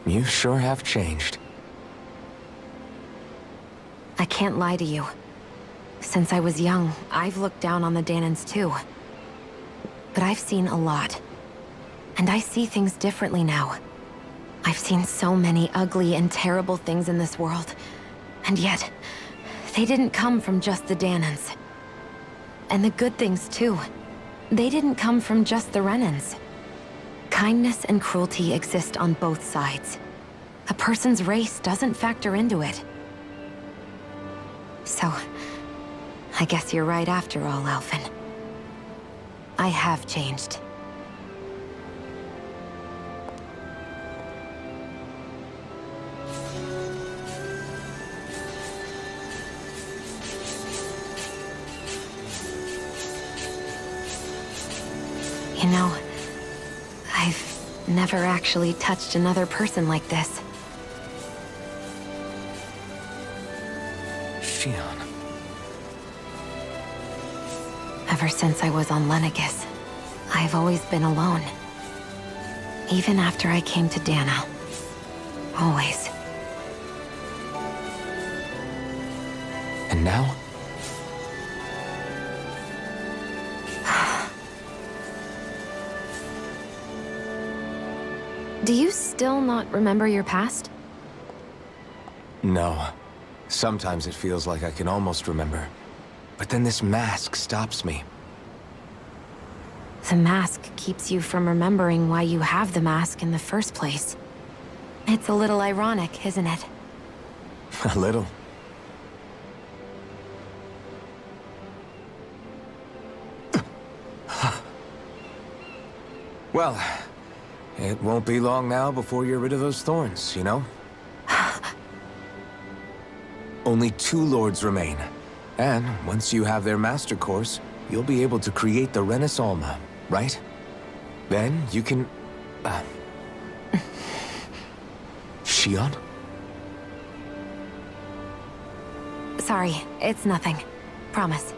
You sure have changed. I can't lie to you. Since I was young, I've looked down on the Danans too. But I've seen a lot. And I see things differently now. I've seen so many ugly and terrible things in this world. And yet, they didn't come from just the Danans. And the good things too. They didn't come from just the Renans. Kindness and cruelty exist on both sides. A person's race doesn't factor into it. So, I guess you're right after all, Alphen. I have changed. You know, I've never actually touched another person like this. Shion. Ever since I was on Lenegis, I've always been alone. Even after I came to Dana. Always. And now? Do you still not remember your past? No. Sometimes it feels like I can almost remember. But then this mask stops me. The mask keeps you from remembering why you have the mask in the first place. It's a little ironic, isn't it? A little. Well, it won't be long now before you're rid of those thorns, you know? Only 2 lords remain. And once you have their master course, you'll be able to create the Renis Alma, right? Then you can... Shion? Sorry, it's nothing. Promise.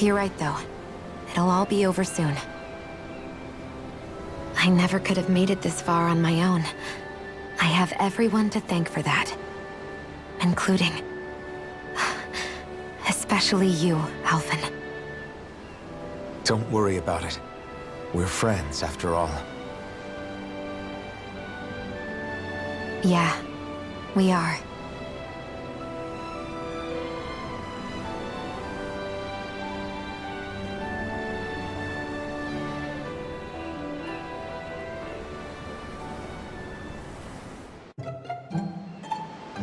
You're right, though. It'll all be over soon. I never could have made it this far on my own. I have everyone to thank for that. Including... especially you, Alphen. Don't worry about it. We're friends, after all. Yeah, we are.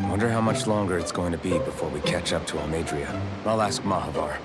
Wonder how much longer it's going to be before we catch up to Almeidrea. I'll ask Mahavar.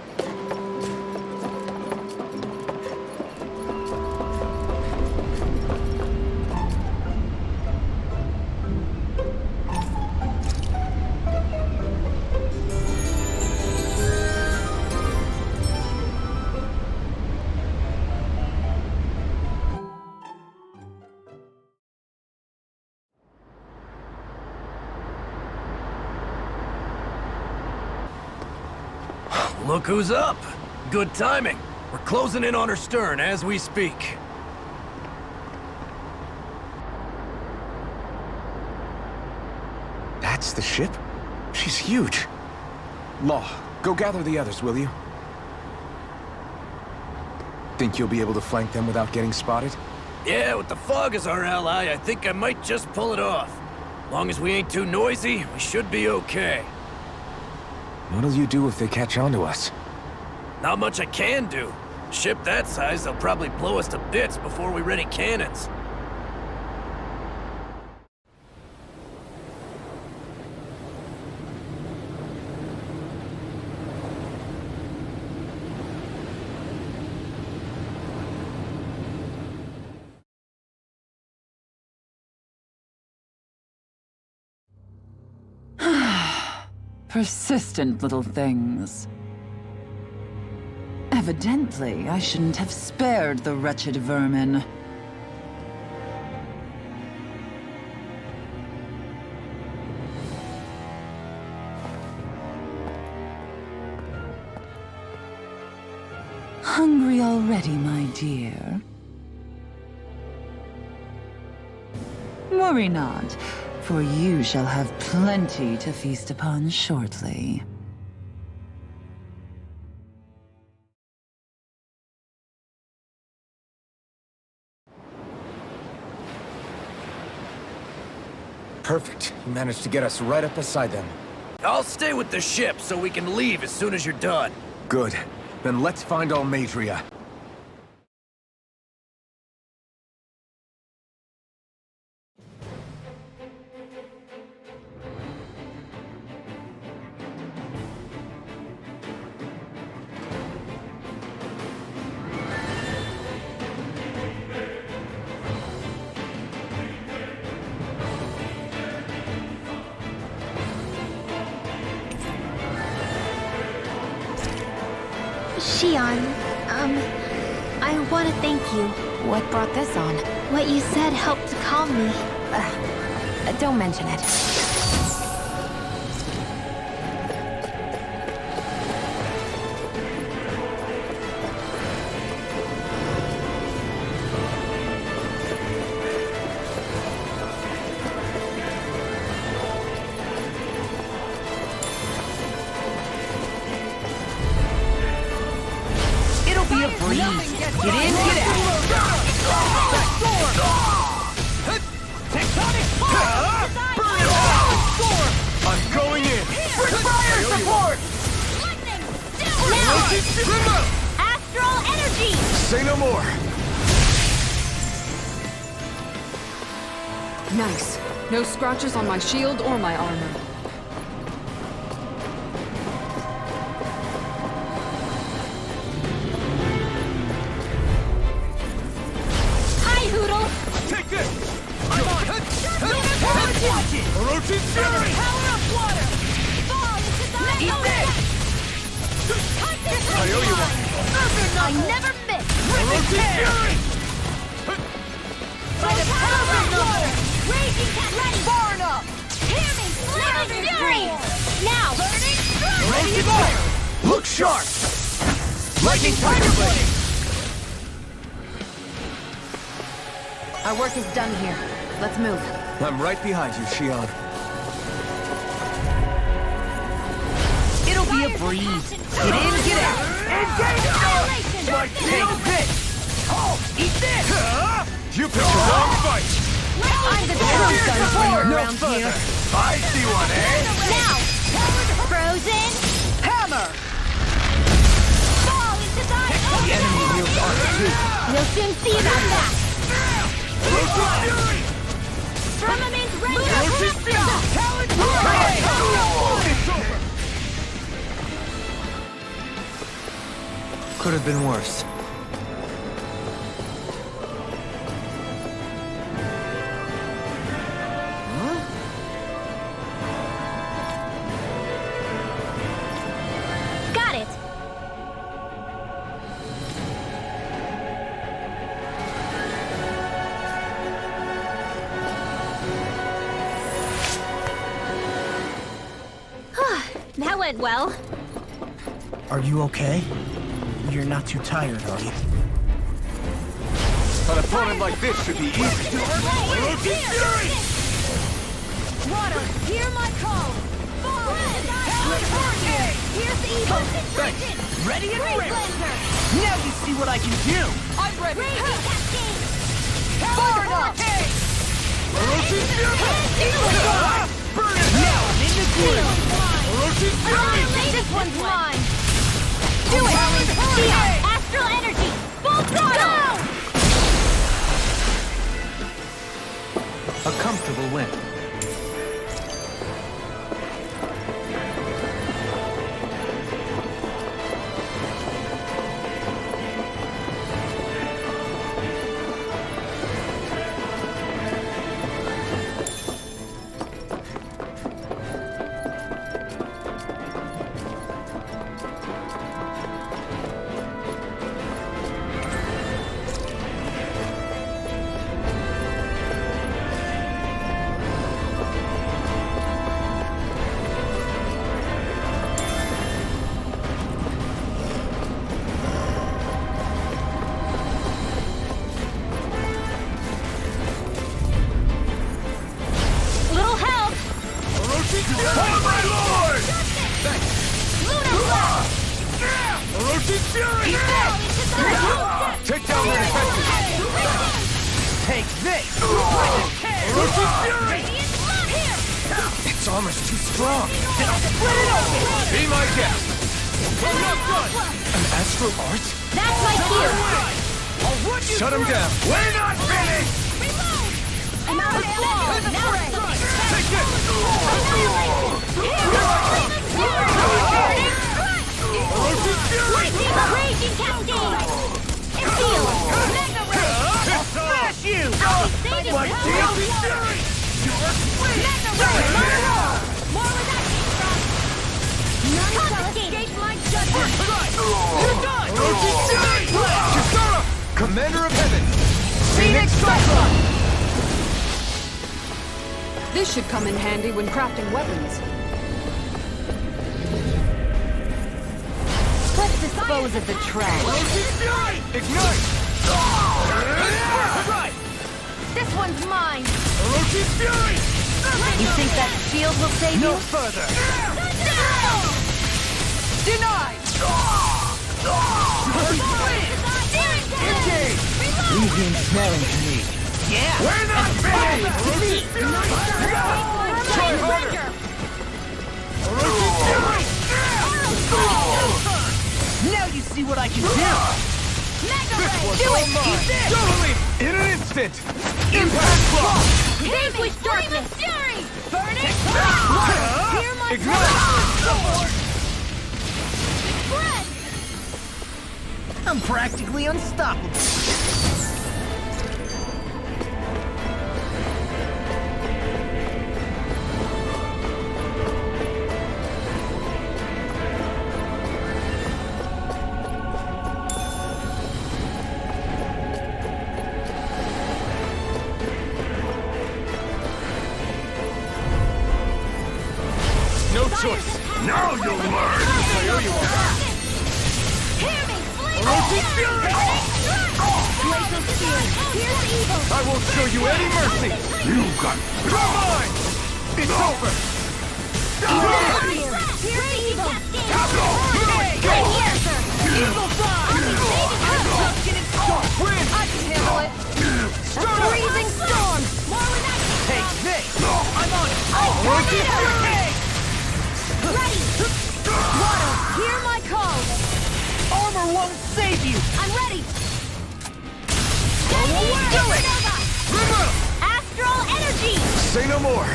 Look who's up! Good timing. We're closing in on her stern as we speak. That's the ship? She's huge. Law, go gather the others, will you? Think you'll be able to flank them without getting spotted? Yeah, with the fog as our ally, I think I might just pull it off. Long as we ain't too noisy, we should be okay. What'll you do if they catch on to us? Not much I can do. Ship that size, they'll probably blow us to bits before we ready cannons. Persistent little things. Evidently, I shouldn't have spared the wretched vermin. Hungry already, my dear? Worry not, for you shall have plenty to feast upon shortly. Perfect. You managed to get us right up beside them. I'll stay with the ship so we can leave as soon as you're done. Good. Then let's find Almeidrea. Shion, I want to thank you. What brought this on? What you said helped to calm me. Don't mention it. Be a breeze. Get in, get out. I'm going in! Fire support! Now! Astral energy! Say no more! Nice. No scratches on my shield or my armor. Hi, Hoodle! Take this! I'm on! Orochi's Fury! Power of water! Fall into Eat this! I owe you one! I never miss! Orochi's Fury! Raging cat ready! Far enough! Hear me! Flaming fury! Now! Ready fire! Look sharp! Lightning tiger blade! Our work is done here. Let's move. I'm right behind you, Shion. It'll be a breeze. Get in, get out. Take this! Eat this! You picked the wrong fight! I'm the true gunslinger No around further! here. I see one, eh? Now! Frozen! Hammer! Fall into thy The enemy wields art too. We'll soon see about that! Roasted fury! Firmament ready! Roasted fury! Talon It's over! Could have been worse. Got it! That went well. Are you okay? You're not too tired, are you? An opponent like this should be easy to Roasted fury! Water, hear my call! Here's evil! Thanks. Ready and Great ready! cleanser! Now you see what I can do! I'm ready! Raging cascade! Far enough! Roasted fury! Burn it! Now I'm in the groove! Roasted fury! This one's mine! Do it! Shion, astral energy! Full throttle! A comfortable win. Little help! Roasted fury! Oh my lord! Thanks. Lunar blast! Roasted fury! Take down their defenses! Take this! Roasted fury! Its armor's too strong! Then I'll split it open! Be my guest! I'm not done! An astral art? That's my cue! Shut him down! We're not finished! I'm out of claw! Now it's Take this! Roasted fury! Raging cascade! It's healed! Mega ray! Smash you! Saving My power! daily fury! You're sweet! Mega ray! More where that came from! None shall escape my judgment! You're done! Roasted fury! Kisara! Commander of Heaven! Phoenix Cyclone! This should come in handy when crafting weapons. Let's dispose of the trash. Roasted fury! Ignite! Right! This one's mine. Roasted fury! You think that shield will save No you? further! Denied! Engage! Leave him smelling to me. Yeah! We're not finished! Roasted fury! Try harder! Roasted fury! Now you see what I can do! Do it! Totally! In an instant! Impact block! Vanquish darkness! Fury! Burn it! Hear my Ignite! breath! I'm practically unstoppable. choice. Now you'll learn. Hear me! Orochi's Fury! Glacial Spear! Here's evil! I won't show you any mercy. You got mine. It's over. Here's evil! Right here, sir! Evil side. Just getting started! Win. I can handle it! Freezing storm! More with that! Take this. I'm on it. Orochi's Fury! Ready! Water, hear my call! Armor won't save you. I'm ready! Do it. River. Astral energy! Say no more.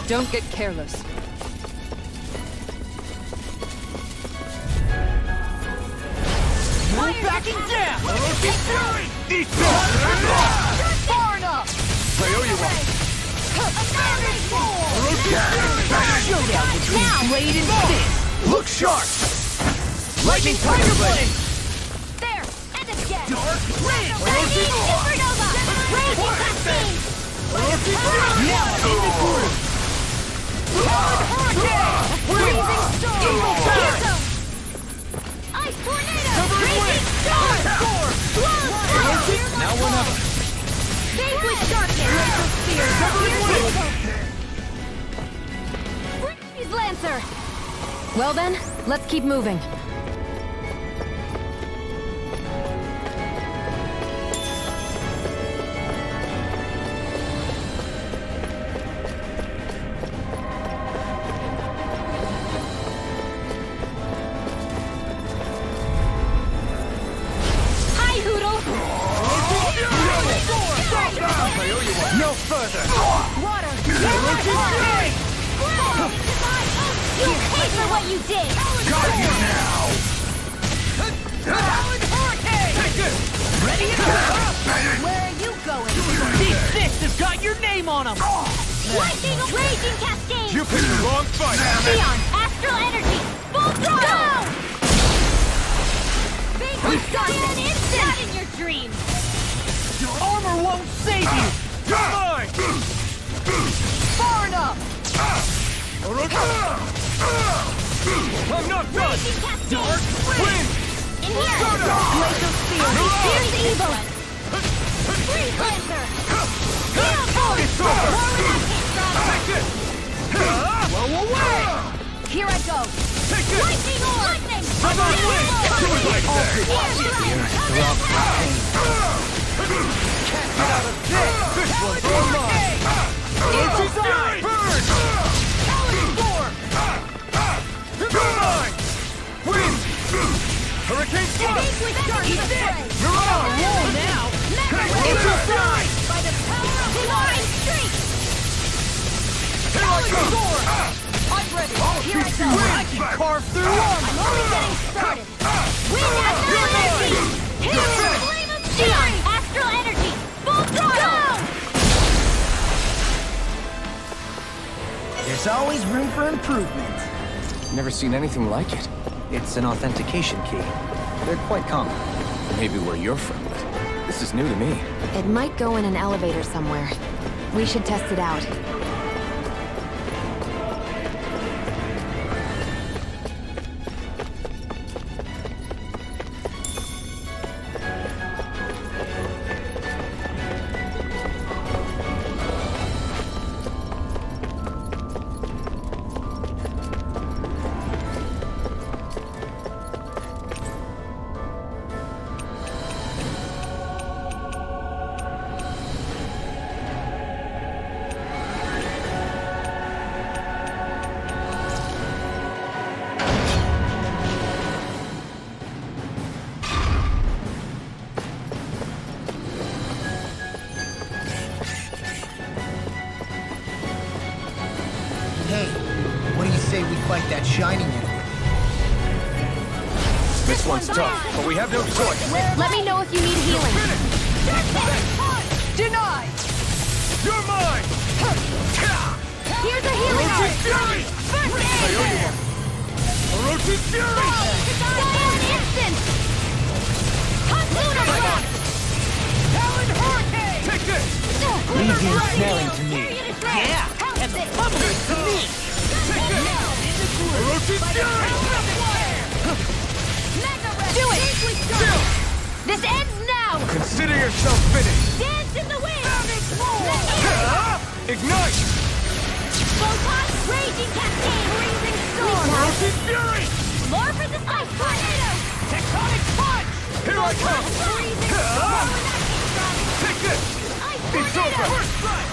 Don't get careless. No backing down. Orochi's Fury. Eat this. Far enough! Ryoyuwa. Showdown between Blade and Fist. Look sharp. Lightning Tiger Blade. There! And again! Dark Wind. Lightning Supernova! Raging Cascade! Now in the groove. Freezing Storm! Evil Side. Kyoto! Ice Tornado! Covering Raging Wind. Storm! Blow Fire! Now or never. Vanquish Darkness! Glacial Spear! Covering Here's Wind. evil! Freeze Lancer! Well then, let's keep moving. Hi, Hoodle! No further. Water! You pay for what you did! Got you now. Take it. Ready and go. Where are you going? These fists have got your name on them. Lightning Raging Cascade! You picked the wrong fight. Beyond Astral Energy! Full throttle! Vanquish Guardian Instant! Not in your dreams! Your armor won't save you. You're mine. Far enough! I'm not done. Raging Cascade! Dark Wind. In here! Glacial Spear! Here's evil! Freeze Lancer! Steel Force! It's over. More with that hit, Strata! Take it. Blow away. Here I go! Take it. Lightning Orb! Lightning! I'm on wind. Do it like that. Can't get out of this. This one's all mine. It's mine. Burn. Storm. You're mine. Wind. Hurricane Slug. Eat this! You're on a roll now. It's your side. By the power of Divine Streak! Here I come. I'm ready! Here I go! I can carve through armor. I'm only getting started! Wind Astral Energy! Here! Flame of Neon! Astral Energy! Full throttle! There's always room for improvement. Never seen anything like it. It's an authentication key. They're quite common. Maybe where you're from, but this is new to me. It might go in an elevator somewhere. We should test it out. Hey, what do you say we fight that shining enemy? This one's tough, but we have no choice. Let me know if you need healing. Denied. You're mine. Here's a healing Orochi's art! Fury. First Orochi's Fury. Dion Instant! Hatsuna Block! This ends now! Consider yourself finished! Dance in the wind! Ignite! Photon raging cascade! Freezing storm! Ocean fury! More for the ice tornado! Tectonic punch! Here I come! Freezing storm! Take this! Ice It's tornado! over! First strike!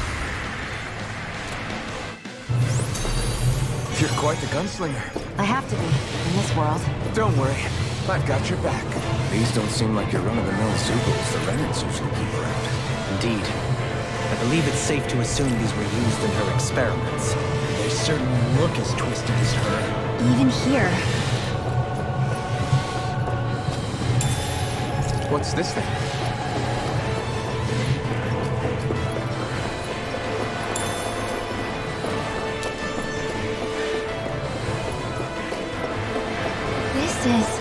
You're quite the gunslinger. I have to be, in this world. Don't worry, I've got your back. These don't seem like your run-of-the-mill Zugals the Renans usually keep around. Indeed. I believe it's safe to assume these were used in her experiments. They certainly look as twisted as her. Even here. What's this thing? This is...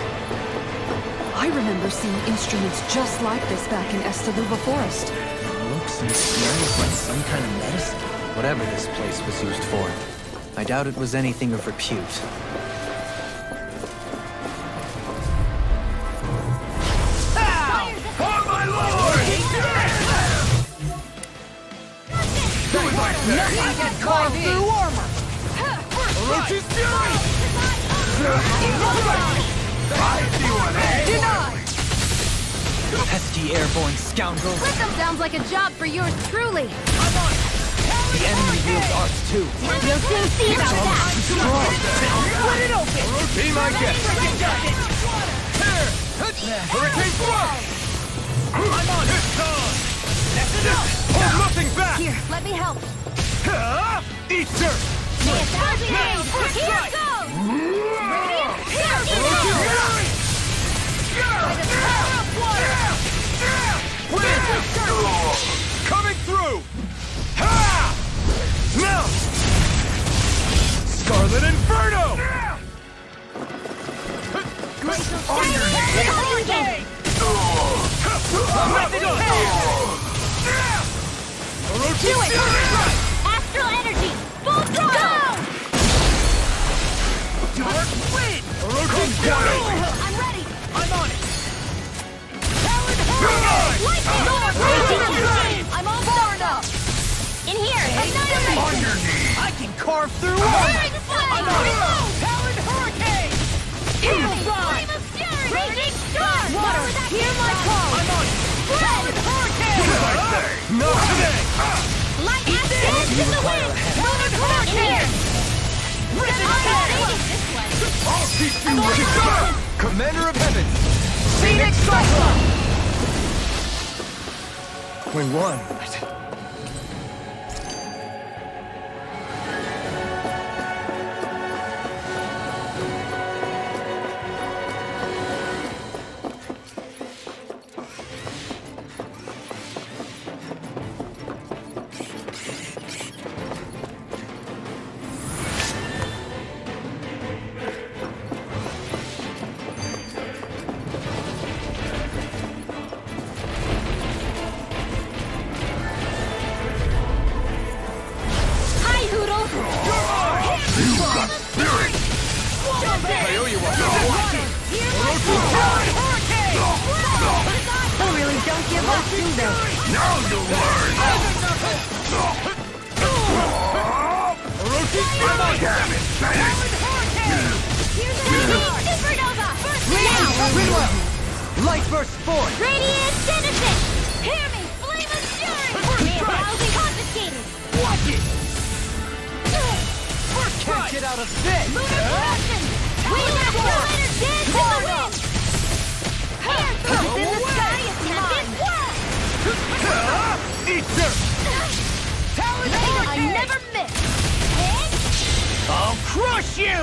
I remember seeing instruments just like this back in Estaluva Forest. It looks and smells like some kind of medicine. Whatever this place was used for, I doubt it was anything of repute. For my lord! Nothing can carve through armor! Orochi's fury! I see one, eh? Denied! Pesky airborne scoundrels! Rhythm sounds like a job for yours truly. The enemy wields arts too. You'll soon see about that. Split it open! Be my guest! Here! Hurricane Thrust! I'm on his side! Hold nothing back! Here, let me help. Eat dirt! Here it goes! Radiant Fury! By the power of water! Coming through! Ha! Now! Scarlet Inferno! Glacial Hurricane! Do it! Astral energy! Full throttle! Dark Wind! I'm ready! I'm on it! Talon Hurricane! Lightning! I'm all powered up! In here! Annihilate! I can carve through Fiery flame! I'm on it! Talon Hurricane! Flame of fury! Raging storm! Water, Hear my call! I'm on it! Talon Hurricane! Not today! Light dance in the wind! Talon In Hurricane! here! I'll keep you with Commander of Heaven! Phoenix Cyclone! We won. Light burst forth! Radiant citizen! Hear me! Flame of fury! Housing confiscated! Watch it! First can't get out of this! Lunar corruption! Wind accelerator dance in the wind! Air thrust in the sky is mine! Eat dirt! Talon I never miss! I'll crush you!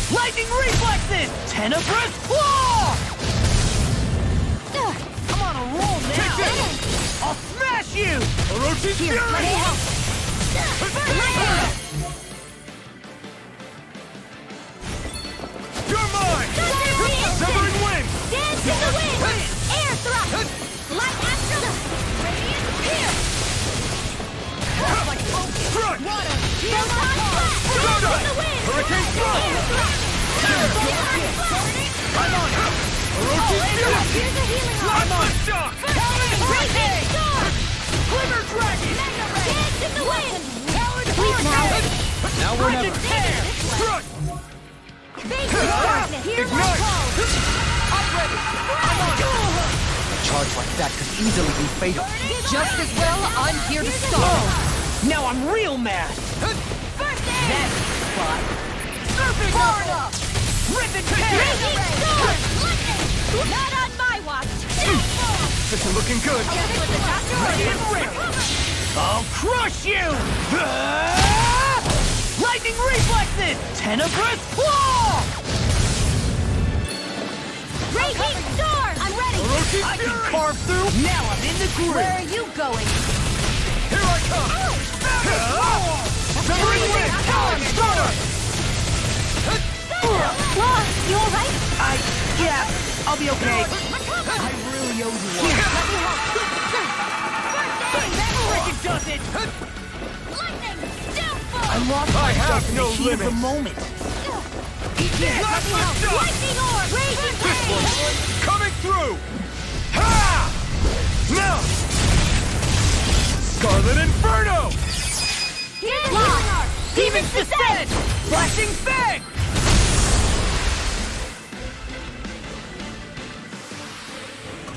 Lightning reflexes! Tenebrous claw! I'm on a roll now! I'll smash you! Orochi's Here, let me fury! help! You're mine! Severing wind! Dance in the wind! Air thrust! Light astral! Radiant here! Crunch! Photon blast! Dance in the wind! Hurricane Air thrust! I'm on it! Orochi's fury! Ignite! I'm ready! I'm on it! A charge like that could easily be fatal. Just as well, I'm here to stop. Now I'm real mad! That's spot. Surfing knuckle! Ribbon Raging tail! storm! Not on my watch! This is looking good. Ready and ready. I'll crush you! Lightning reflexes! Tenebrous claw! Raging storm! I'm ready! I can carve through. Now I'm in the groove. Where are you going? Here I come. Severing wind. Starter. You alright? Yeah, I'll be okay. I really owe you one. Freaking does it. Lightning! Downfall! I lost I myself have in no the heat of the limits. moment. Not lift up. Lightning orb! Raging This rain! one's coming through. Ha! Now. Scarlet Inferno. Demon's Descent! Flashing Fang.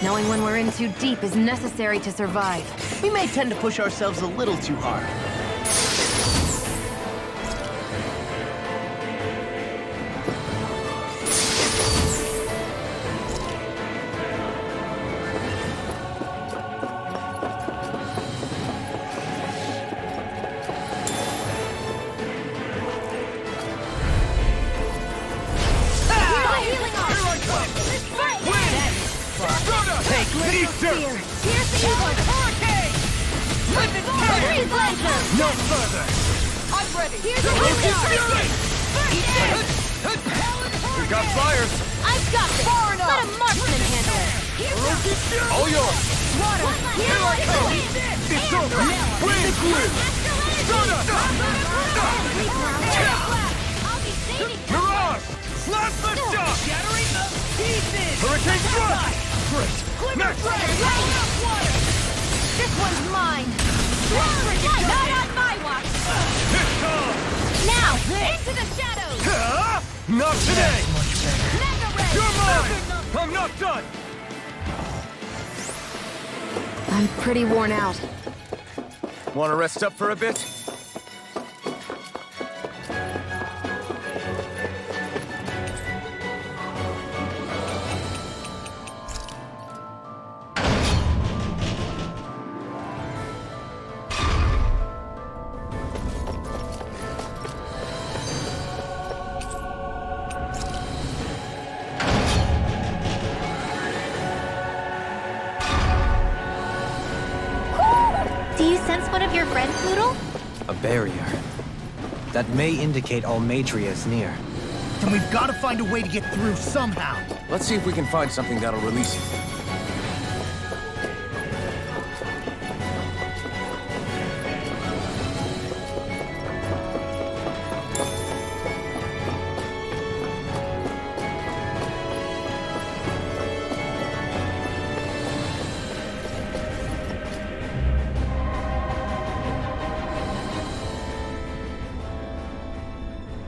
Knowing when we're in too deep is necessary to survive. We may tend to push ourselves a little too hard. Hurricane! Living Freeze Lancer! No further! I'm ready! Here's a Loki Fury! We got fires! I've got this! Far enough! Let a marksman handle it! Loki Fury! All yours! Water! Here I come! It's over! Wind Grid! Stardust! I'll be saving you! Mirage! Blast the shot! Shattering the pieces! Hurricane Thrust! Great! Next! This one's mine! Not on my watch! Hit comes! Now, into the shadows! Not today! Mega Ray! You're mine! I'm not done! I'm pretty worn out. Want to rest up for a bit? Do you sense one of your friends, Noodle? A barrier. That may indicate Almadria is near. Then we've got to find a way to get through somehow. Let's see if we can find something that'll release you.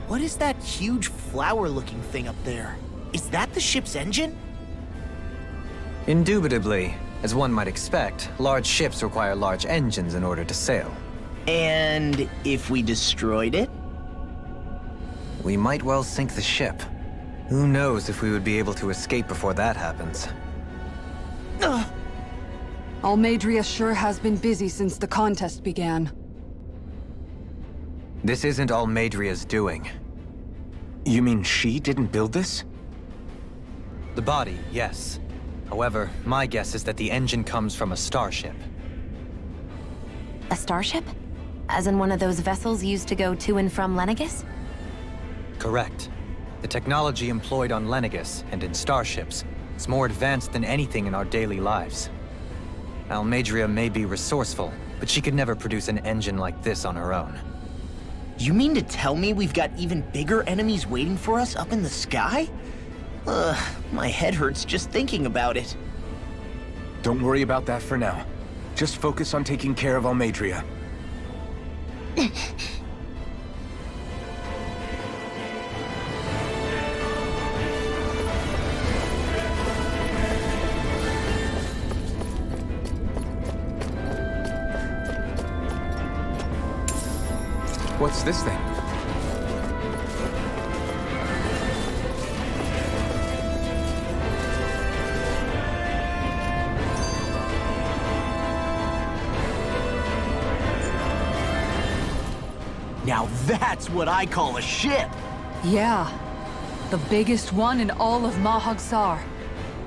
What is that huge flower-looking thing up there? Is that the ship's engine? Indubitably. As one might expect, large ships require large engines in order to sail. And if we destroyed it? We might well sink the ship. Who knows if we would be able to escape before that happens. Almadria sure has been busy since the contest began. This isn't Almadria's doing. You mean she didn't build this? The body, yes. However, my guess is that the engine comes from a starship. A starship? As in one of those vessels used to go to and from Lenegis? Correct. The technology employed on Lenegis and in starships is more advanced than anything in our daily lives. Almadria may be resourceful, but she could never produce an engine like this on her own. You mean to tell me we've got even bigger enemies waiting for us up in the sky? My head hurts just thinking about it. Don't worry about that for now. Just focus on taking care of Almadria. What's this thing? Now that's what I call a ship! Yeah. The biggest one in all of Mahagsar.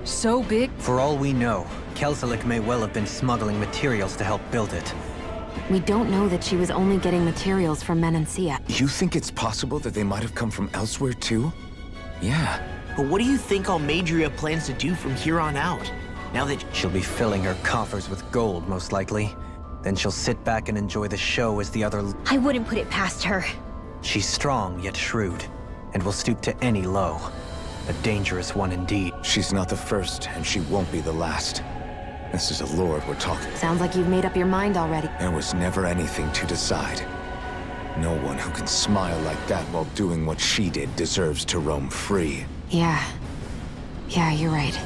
So big. For all we know, Kelselik may well have been smuggling materials to help build it. We don't know that she was only getting materials from Menancia. You think it's possible that they might have come from elsewhere too? Yeah. But what do you think Almadria plans to do from here on out? Now that She'll be filling her coffers with gold, most likely. Then she'll sit back and enjoy the show as the other... I wouldn't put it past her. She's strong yet shrewd, and will stoop to any low. A dangerous one indeed. She's not the first, and she won't be the last. This is a lord we're talking. Sounds like you've made up your mind already. There was never anything to decide. No one who can smile like that while doing what she did deserves to roam free. Yeah. Yeah, you're right.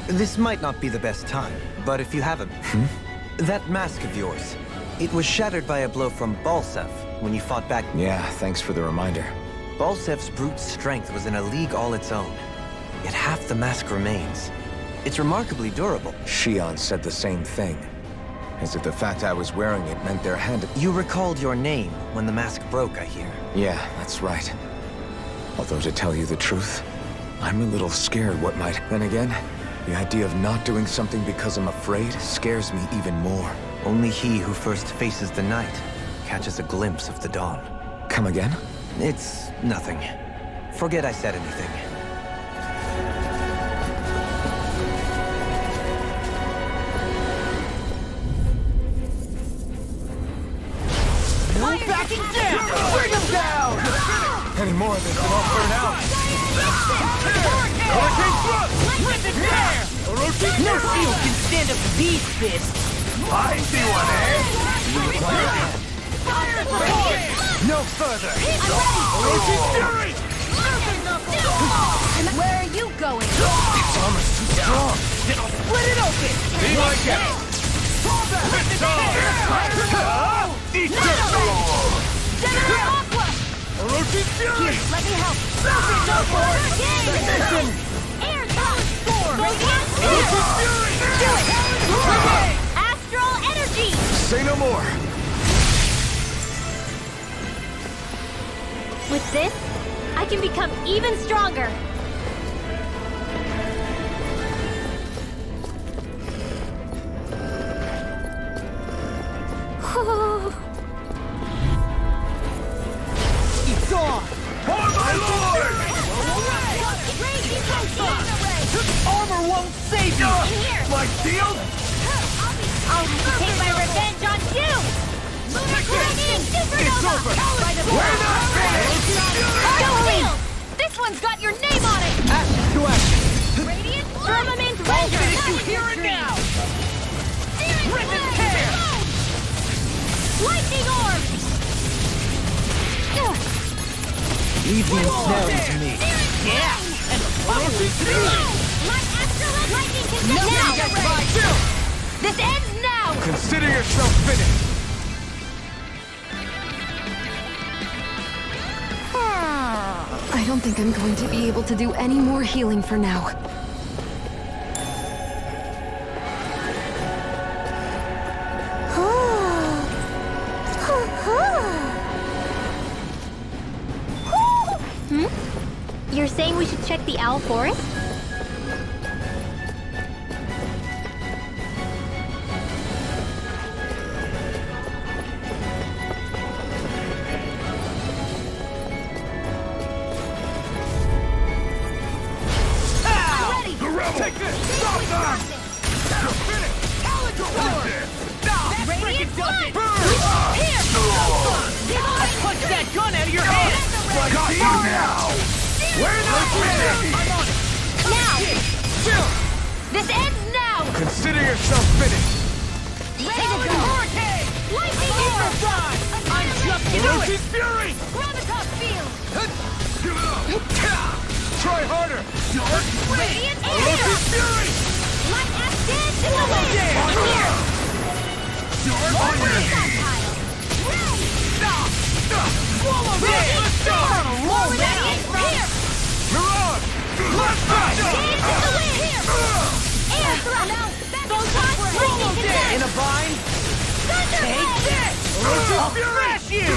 This might not be the best time, but if you have a... That mask of yours, it was shattered by a blow from Balsev when you fought back. Yeah, thanks for the reminder. Balsev's brute strength was in a league all its own. Yet half the mask remains. It's remarkably durable. Shion said the same thing. As if the fact I was wearing it meant their hand... You recalled your name when the mask broke, I hear. Yeah, that's right. Although to tell you the truth, I'm a little scared what might... Then again, the idea of not doing something because I'm afraid scares me even more. Only he who first faces the night catches a glimpse of the dawn. Come again? It's nothing. Forget I said anything. No backing down! Bring him down! Any more of this and I'll burn out! Hurricane thrust! Rip it there! No shield can stand up to these fists! I see one, eh? No further! Orochi Fury! Where are you going? It's almost too strong! I'll split it open! Be like it! Eat this roll! General Aqua! Orochi Fury! Here, let me help! No more! Listen! Air Talent Storm! Orochi Fury! Do it! Astral Energy! Say no more! With this, I can become even stronger. It's on! For my lord! Armor won't save you! Here! My shield? I'll have to take my revenge on you! It's over! We're not finished! Go, this one's got your name on it! Action to action! Radiant Firmament I'll Render! finish you here and now! Rip and tear! Lightning Orb! Leave the ensnaring to me. Yeah! And the power is My Astral Lightning can No, now! get by! This ends now! Consider yourself finished! I don't think I'm going to be able to do any more healing for now. You're saying we should check the Owl Forest? Take this! Stop them! Radiant Flight! Here! I'll punch that gun out of your hand! Got you now! We're not finished! Now! This ends now! Consider yourself finished! Ready to go! Hurricane! Lightning Overdrive! I'm just Orochi's Fury! Gravitas Field! Give it up! Try harder! Radiant Orochi's Air! Fury! Light Axe Dance in the wind! Here! Swallow this! Roll now! Here! You're on! Let's go! Here! Air thrust! Swallow this! In a bind? Take this! I'll crash you!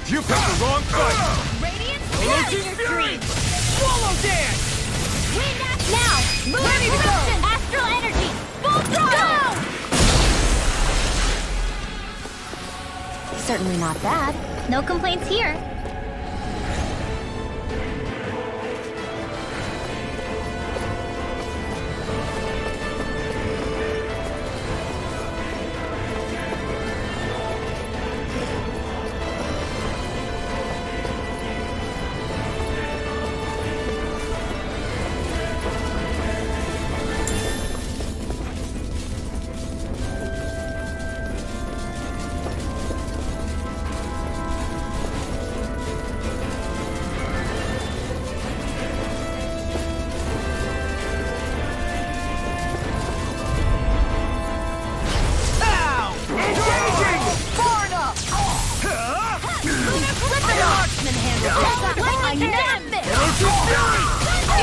You picked the wrong fight! Radiant Stream! Swallow dance! Now! Ready to go! Astral energy! Full throttle! Certainly not bad. No complaints here. I never miss!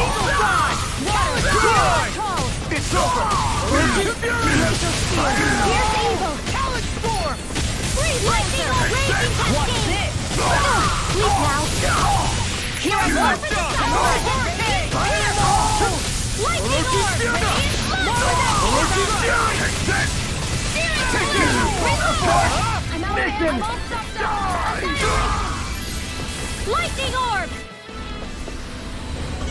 Eagle Dive! It's over! Here's Eagle! Talon Storm! Lightning or raging What's cascade! this? Sleep now. Here I go! Lightning orb! I'm all stopped up. Lightning orb!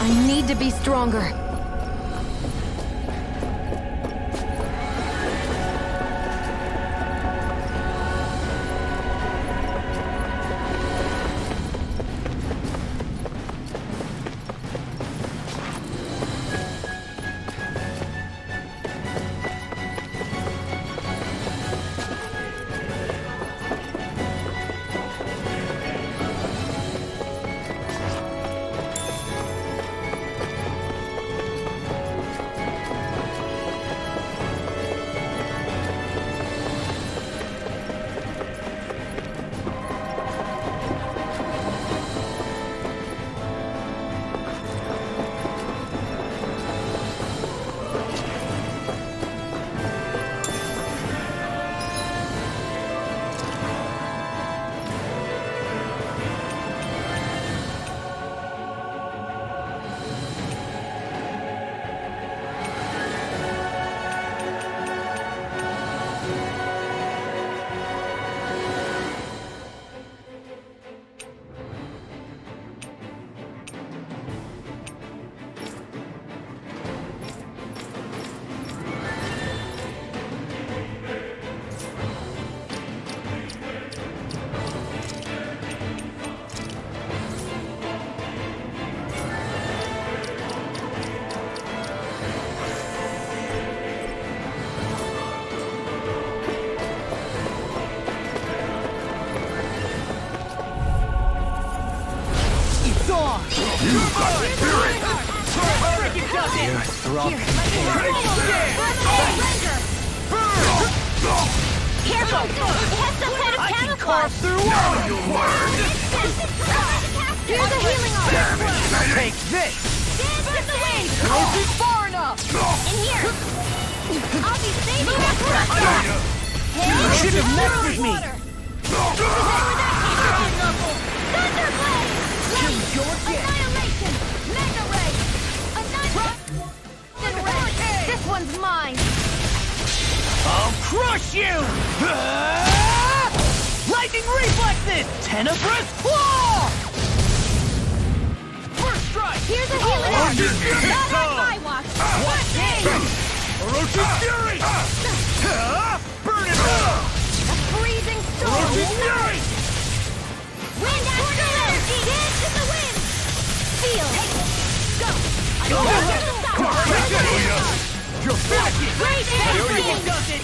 I need to be stronger. Careful! It has some kind of camouflage! Here's a healing orb! Take this! Dance with the wind! Far enough! In here! I'll be saving that thrust! You should have messed with me! Thunderblade! Choose your death! Annihilation! Mega Ray! Annihilation Ray! This one's mine! I'll crush you! Lightning reflexes! Tenebrous claw! First strike! Here's a healing orb! Not on my watch! What's this? Orochi's Fury! Burn it up! A freezing storm! Orochi's Fury! Wind astral energy! Dance in the wind! Feel! Go! Go! You're back! Great Everyone does it!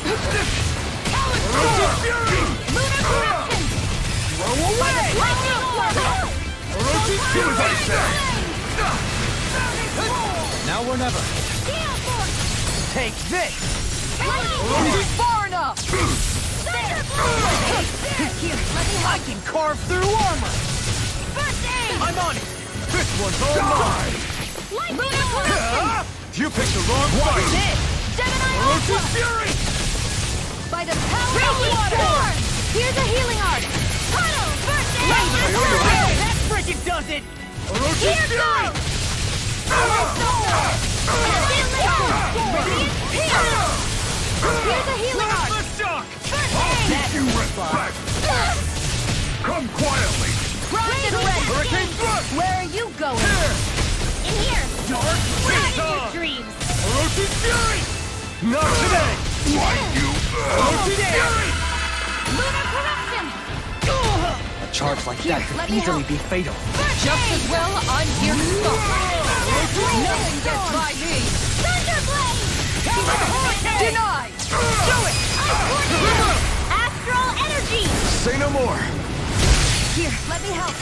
Orochi's Fury! Lunar corruption! Throw away! Lightning orb! Orochi's Fury! Now or never. Gale force! Take this! Far enough! Here, I can carve through armor! First aid! I'm on it! This one's all mine! Lunar corruption! You picked the wrong What's fight! this? Gemini Alpha! Fury! By the power of water! Here's a healing art! Tunnel! First aid! That frickin' does it! Here goes! Here's a healing art! Let's shock! First aid! You respect! Come quietly! Primed and ready! Hurricane thrust! Where are you going? Here! In here! Dark Ride Pizza! your dreams! Orochi Fury! Not today! Like you! Orochi Fury! Lunar corruption! A charge like that let could me easily help. be fatal. Just as well, I'm here to stop. Nothing gets by me! Thunderblade! Denied! Do it! Astral energy! Say no more! Here, let me help.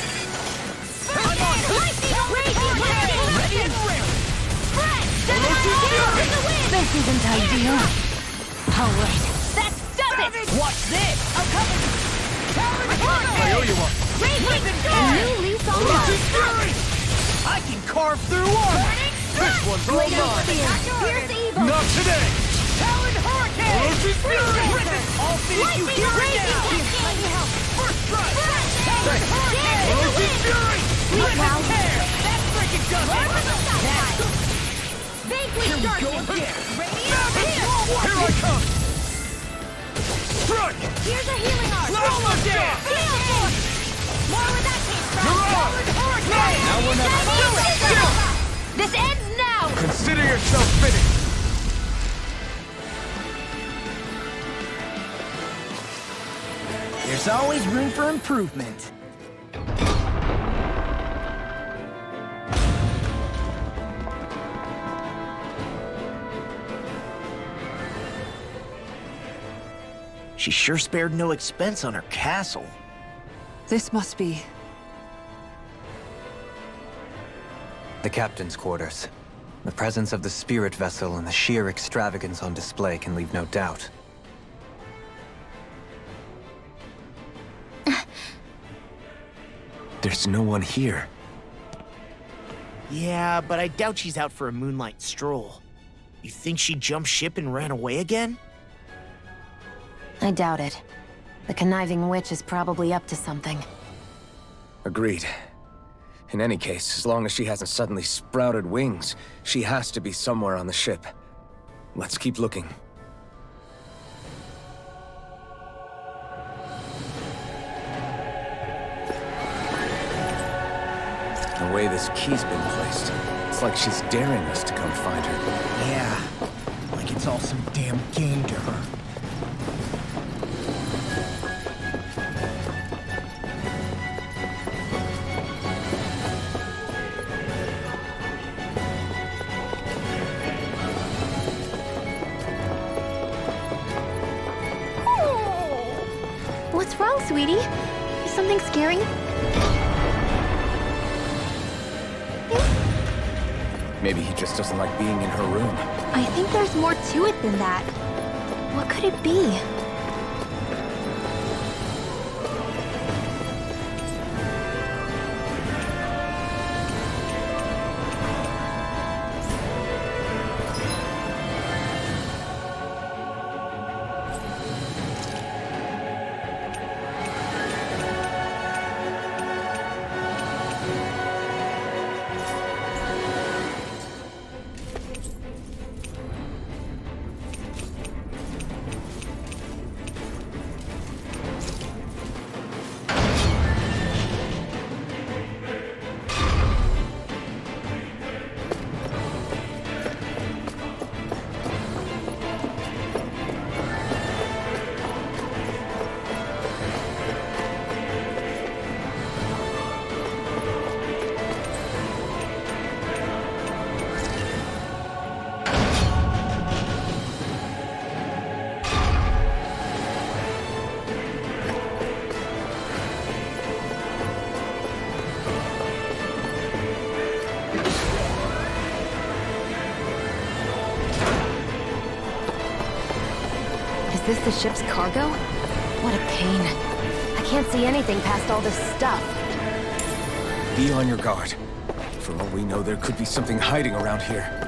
I'm on it! Ready and ready! This isn't ideal. All right. That does it! Watch this! I'm coming! I owe you one! New lease on life! I can carve through armor! This one's all mine! Here's evil! Not today! Talon Hurricane! Orochi Fury! I'll finish you here and now! Let me help! First strike! Talon Hurricane! Orochi Fury! Let me tear! That frickin' does it! Vaguely darkness! Radiant Here I come! Strike! Here's a healing art! Plasma Dance! Heal force! More where that came from! You're on! Talon Hurricane! Now we're not- This ends now! Consider yourself finished! There's always room for improvement. She sure spared no expense on her castle. This must be... The captain's quarters. The presence of the spirit vessel and the sheer extravagance on display can leave no doubt. There's no one here. Yeah, but I doubt she's out for a moonlight stroll. You think she jumped ship and ran away again? I doubt it. The conniving witch is probably up to something. Agreed. In any case, as long as she hasn't suddenly sprouted wings, she has to be somewhere on the ship. Let's keep looking. The way this key's been placed, it's like she's daring us to come find her. Yeah, like it's all some damn game to her. What's wrong, sweetie? Is something scaring? Maybe he just doesn't like being in her room. I think there's more to it than that. What could it be? this the ship's cargo? What a pain. I can't see anything past all this stuff. Be on your guard. For all we know, there could be something hiding around here.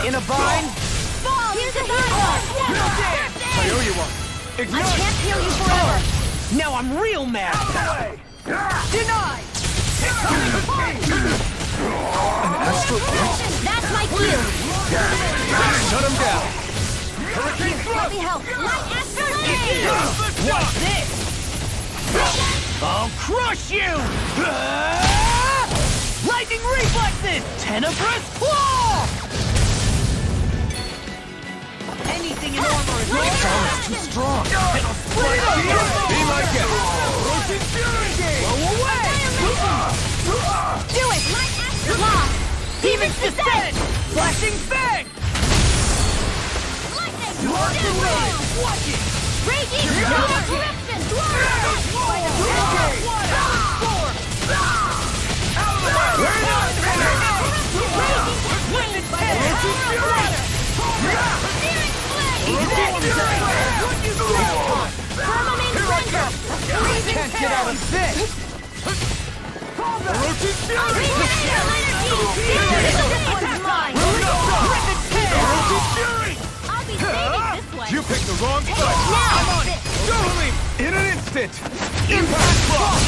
In a bind? Here's a healer! I owe you one. I can't heal you forever! Now I'm real mad! Denied! An astral blast? That's my cue! Shut him down. Let me help! Light astral blade! What's this? I'll crush you! Lightning reflexes! Tenebrous claw! Anything in armor is Too strong. split it up! Be my guest. Blow away! Do it! Light astral claw! Demon's descent! Flashing fang! Lightning! Watch it! Raging! Corruption! Can't get out of this! You picked the wrong fight! I'm on it! Totally! In an instant! Impact block!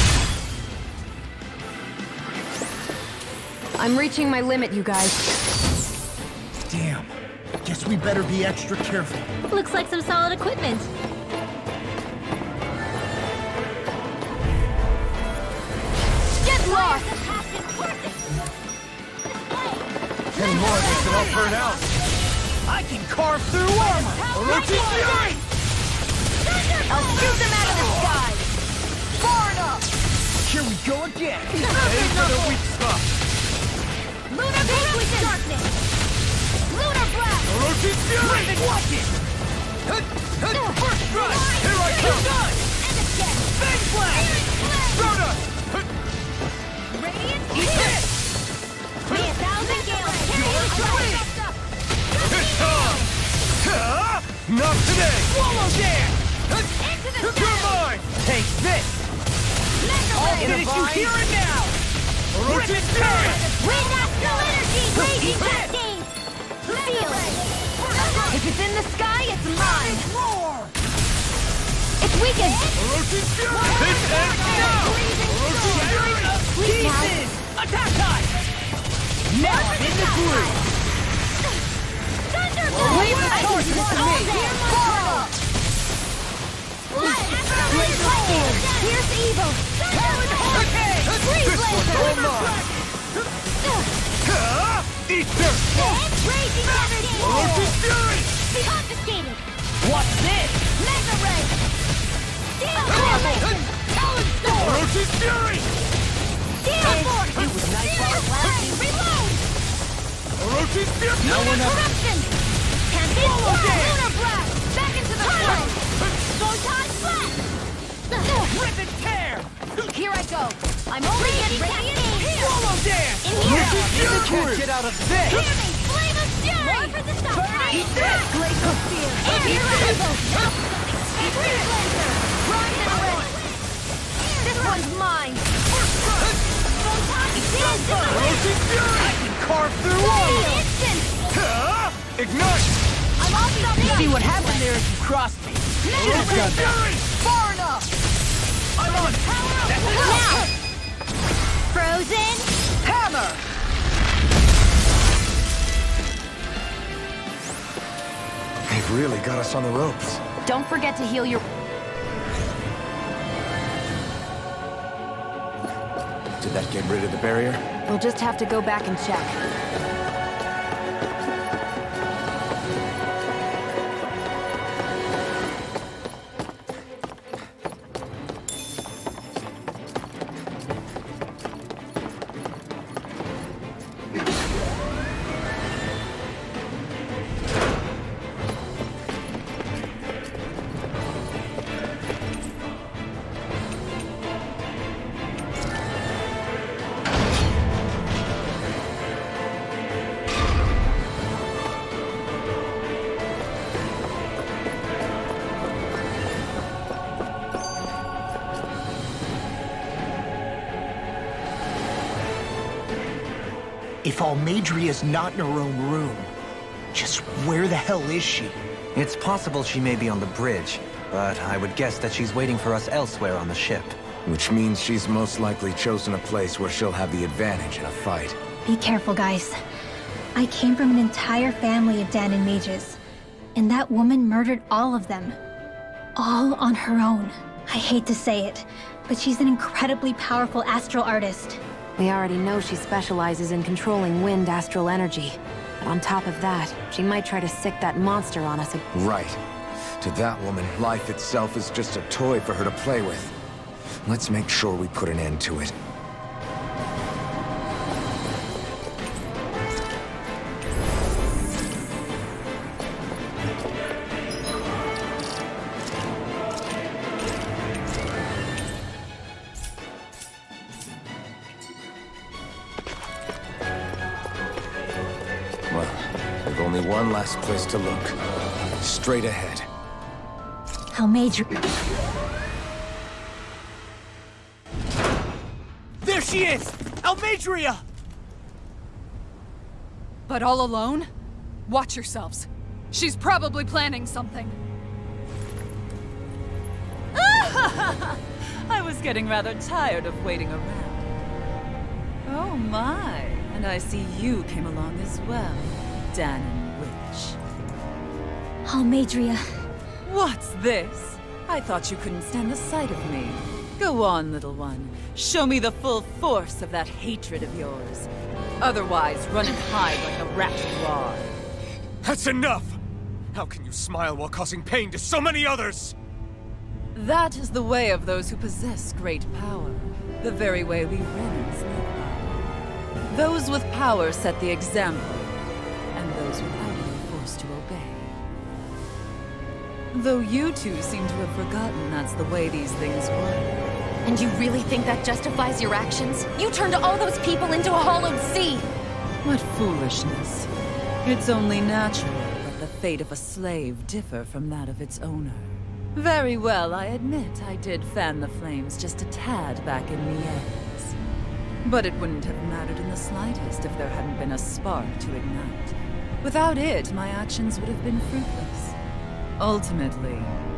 I'm reaching my limit, you guys. Damn. Guess we better be extra careful. Looks like some solid equipment. Get lost! Any more of this and I'll burn out! I can carve through armor! I'll shoot them out of the sky! Far enough! Here we go again. Aim for the weak spot! Lunar Beam Darkness! Lunar Blast! Watch it! First strike! Here I come! Fang Blast! Soda! Radiant Hit! 1,000 gales! It's on! Not today! Swallow Dance! Into the You're mine! Take this! I'll finish you here and now! Rip it down! Wind Astral Energy! Raging Cascade! Feel it! If it's in the sky, it's mine! It's weakened! This ends now! Pieces! Attack time! Now I'm in the groove! Thunderbolt! Wave the torch to me! Here's evil! Hurricane! Freeze laser! Eat dirt! Raging Cascade! Confiscated! What's this? Mega Ray! Steel Torment! Talon Storm! Orochi's Fury! Steel Force! It was nice while it lasted! Reload! Orochi's Fury! Now we're not... Corruption! Tempest! Lunar Blast! Back into the tunnel! Photon Blast! Rip and tear! Here I go! I'm only getting radiant here! Swallow Dance! In here! You can't get out of this! Hear me! Flame of Fury! More for the side! Eat this! Glacial Spear! Air Rifle! Freeze Laser! Bronze and Red! This one's mine! Photon Dance! I can carve through armor! Instant! Ignite! I'm off the See what happened there if you crossed me. Orochi's Fury! Far enough! I'm on! Now! Frozen Hammer! They've really got us on the ropes. Don't forget to heal your... Did that get rid of the barrier? We'll just have to go back and check. If Almadria's not in her own room, just where the hell is she? It's possible she may be on the bridge, but I would guess that she's waiting for us elsewhere on the ship. Which means she's most likely chosen a place where she'll have the advantage in a fight. Be careful, guys. I came from an entire family of Danon mages, and that woman murdered all of them. All on her own. I hate to say it, but she's an incredibly powerful astral artist. We already know she specializes in controlling wind astral energy. But on top of that, she might try to sick that monster on us. Right. To that woman, life itself is just a toy for her to play with. Let's make sure we put an end to it. Well, we've only one last place to look. Straight ahead. Almadria. There she is! Almadria! But all alone? Watch yourselves. She's probably planning something. I was getting rather tired of waiting around. Oh my, and I see you came along as well, Danon Witch. Almadria. What's this? I thought you couldn't stand the sight of me. Go on, little one. Show me the full force of that hatred of yours. Otherwise, run and hide like a rat you are. That's enough! How can you smile while causing pain to so many others? That is the way of those who possess great power. The very way we Renans live by. Those with power set the example, and those without it are forced to obey. Though you two seem to have forgotten that's the way these things work. And you really think that justifies your actions? You turned all those people into a hollowed sea! What foolishness. It's only natural that the fate of a slave differ from that of its owner. Very well, I admit I did fan the flames just a tad back in Mies. But it wouldn't have mattered in the slightest if there hadn't been a spark to ignite. Without it, my actions would have been fruitless. Ultimately,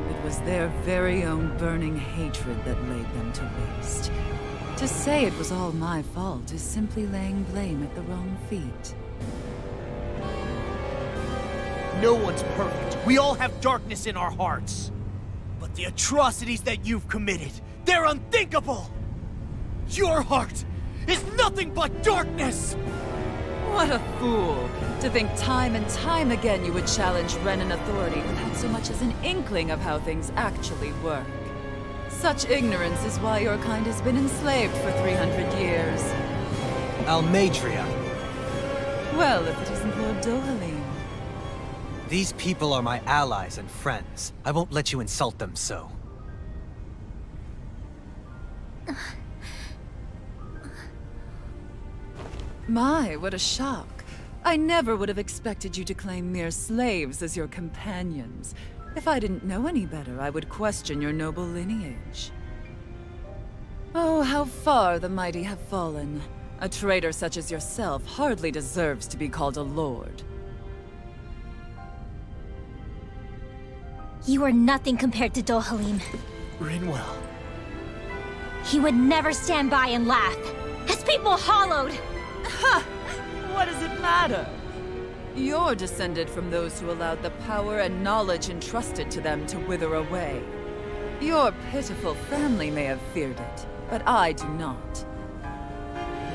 it was their very own burning hatred that laid them to waste. To say it was all my fault is simply laying blame at the wrong feet. No one's perfect. We all have darkness in our hearts. But the atrocities that you've committed, they're unthinkable! Your heart is nothing but darkness! What a fool! To think time and time again you would challenge Renan authority without so much as an inkling of how things actually work. Such ignorance is why your kind has been enslaved for 300 years. Almadria. Well, if it isn't Lord Dohalim. These people are my allies and friends. I won't let you insult them so. My, what a shock. I never would have expected you to claim mere slaves as your companions. If I didn't know any better, I would question your noble lineage. Oh, how far the mighty have fallen. A traitor such as yourself hardly deserves to be called a lord. You are nothing compared to Dohalim. Rinwell. He would never stand by and laugh. His people hollowed! Ha! What does it matter? You're descended from those who allowed the power and knowledge entrusted to them to wither away. Your pitiful family may have feared it, but I do not.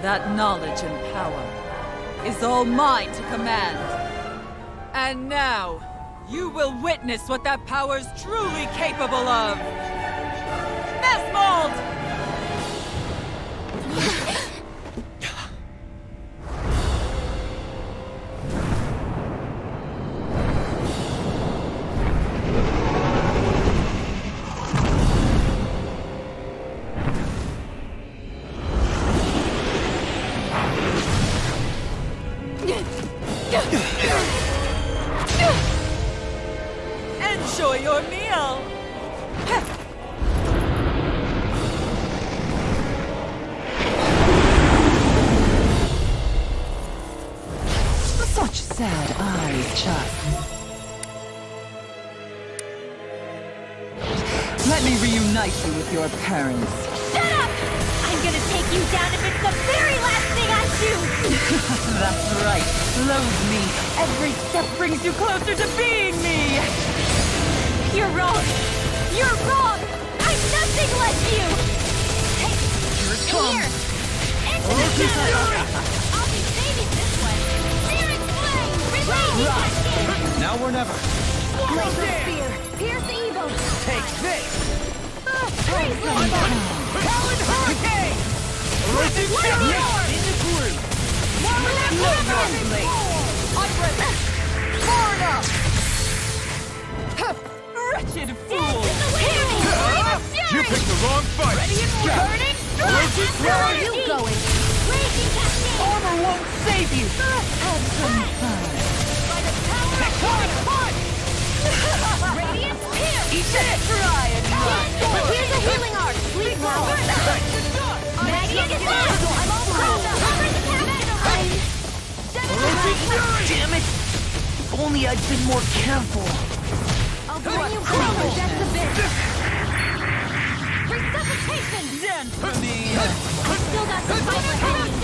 That knowledge and power is all mine to command. And now, you will witness what that power's truly capable of. Nesmold! Enjoy your meal! Such sad eyes, Chuck. Let me reunite you with your parents. Shut up! I'm gonna take you down if it's the very last thing I do! That's right. Loathe me. Every step brings you closer to being me. You're wrong! You're wrong! I'm nothing like you! Hey, Here it comes. here! Into the shadow! I'll be saving this one! Searing flame! Release that Now or never. Blaze of fear! Pierce evil! Take this! Freeze I'm on it! Talon Hurricane! Erosion Fury! In the group! No mercy. I'm ready! Far enough! Wretched fool. You picked the wrong fight! Ready and burning! Erosion Where are Fury! you going? Raging cascade! Armor won't save you! Have some fun. By the power of Tectonic punch! Radiant pierce! Eat it! Try and run. Here's a healing arc! Sleep well! Magnet is down! I'm all caught up! Erosion Fury! Damn it! If only I'd been more careful. I'll bring you closer just a bit! Resuscitation! Dance for me. Still got some fight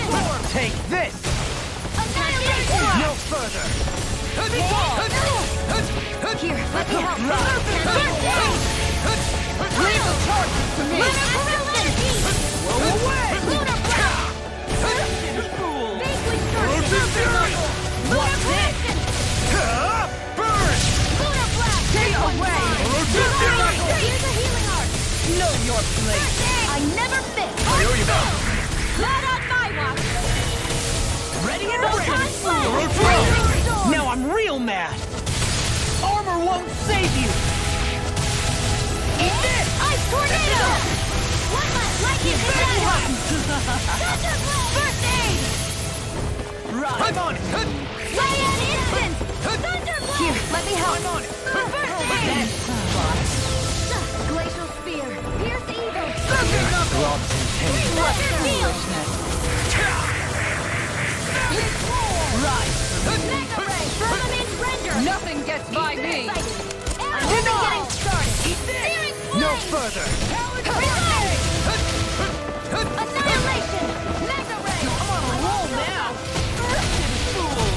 for Take this! Annihilation! No further! Here, let me help! Leave the charges to me! Blow away! Lunar Blast! Fool! Vanquish Erosion Fury! Lunar Correction! Burn! Lunar Blast! Take away! Erosion Fury! Here's a healing arc! Know your place. I never miss! I owe you that! Not on my watch! Ready and Photon ready! Flow! Erosion Blazing Storm! Now I'm real mad. Armor won't save you. Eat this! Ice Tornado! One less lightning Thunderbolt! First aid! I'm on it! Lay an instant! Thunderbolt! Here, let me help! I'm on it! First aid! Glacial Spear! Pierce evil! Thunder Field! Mega Ray! Firmament Render! Nothing gets by me. I'm only getting started! Searing No Flame! further! Annihilation! Mega Ray! I'm on a roll now! Raging Storm!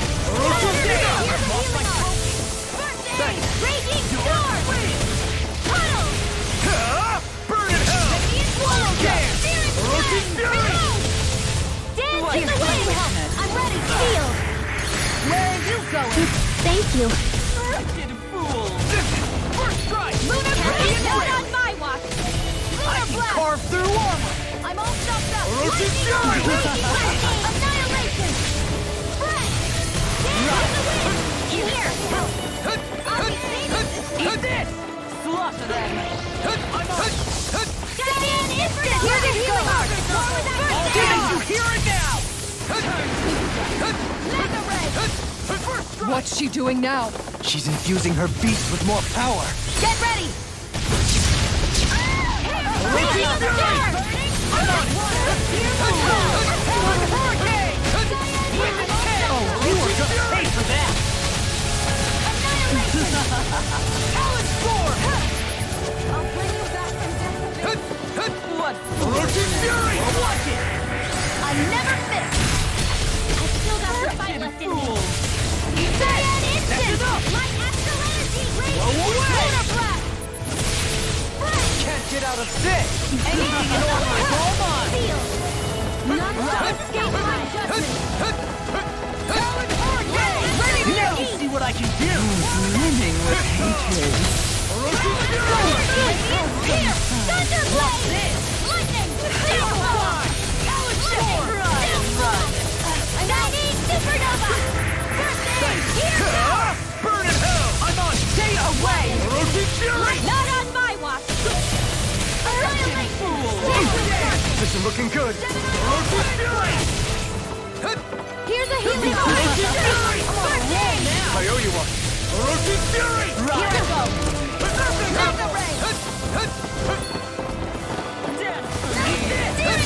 Puddle! Burn in hell! Radiant Swallow! Searing Erosion Fury! Dance in the wind! I'm ready! Shield! Where are you going? Thank you. Wretched fool. First strike! Lunar Blast! Not on my watch! Lunar Blast! Carve through armor! I'm all stuffed up! Erosion Fury! Raging Hurricane! Annihilation! Spread! Dance in the wind! Here! Help! I'll be saving this one! Eat this! Slaughter them. I'm on it! Giant Instant! Here's a healing arc! Didn't you hear it now? Mega Ray! What's she doing now? She's infusing her beast with more power. Get ready! Raging Storm! Hurricane! You were gonna pay for that. Talon Storm! I'll bring you back from death. What? Erosion Fury! Watch it! I never miss! I've still got the fight left in me. Fool. Giant get out of this! Anything in order! Hold on! None shall escape my judgment! Ready to now you see what I can do! Brimming with hatred. Here! Thunderblade! Lightning! Silverfire! Shining Supernova! First aid! Here! Burn in hell! I'm on! Stay away! Orochi Fury! Not on my watch! Annihilation! This is looking good! Orochi Fury! Here's a healing First aid! I owe you one! Orochi Fury! Here we go! Mega Ray!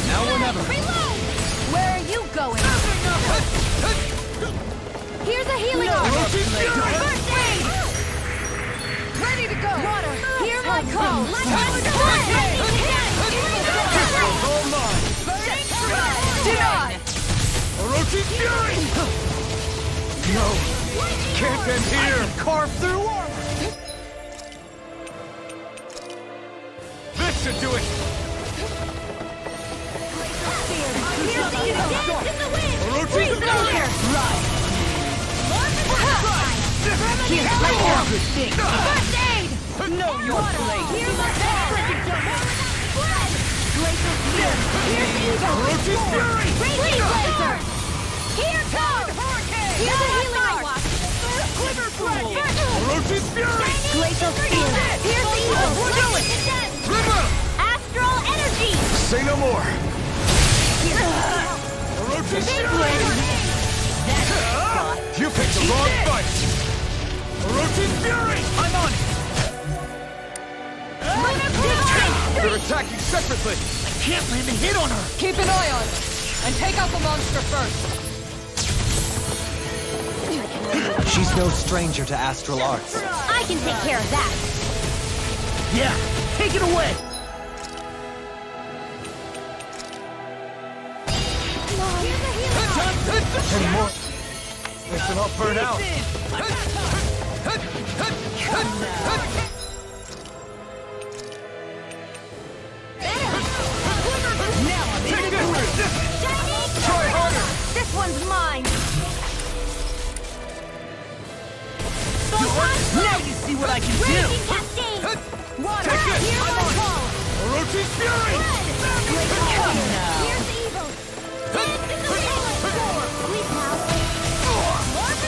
Now or never! Reload! Where are you going? Here's a healing Orochi Fury! First aid! Ready to go! Water! Hear my call! All mine! Deny! Orochi Fury! No! Can't end here! Carve through armor! This should do it! Orochi Fury! First aid! Know your place! Here's my Glacial Spear! Here's Eagle! Orochi Fury! Raging Blazer! Here comes! Here's a healing watch! Orochi Fury! Glacial Spear! Here's Eagle! River! Astral Energy! Say no more! Orochi Fury! You picked the wrong fight! Orochi Fury! I'm on it! They're attacking separately! I can't land a hit on her! Keep an eye on it, and take out the monster first. She's no stranger to astral arts. I can take care of that! Yeah! Take it away! And more! Listen, I'll burn out! Try harder! This one's mine! Now you see what I can do! Raging Cascade! Water! Take this! Here's I'm my on it! call! Orochi Fury! Come now! Here's Evil! Dance in the wind! Sleep now!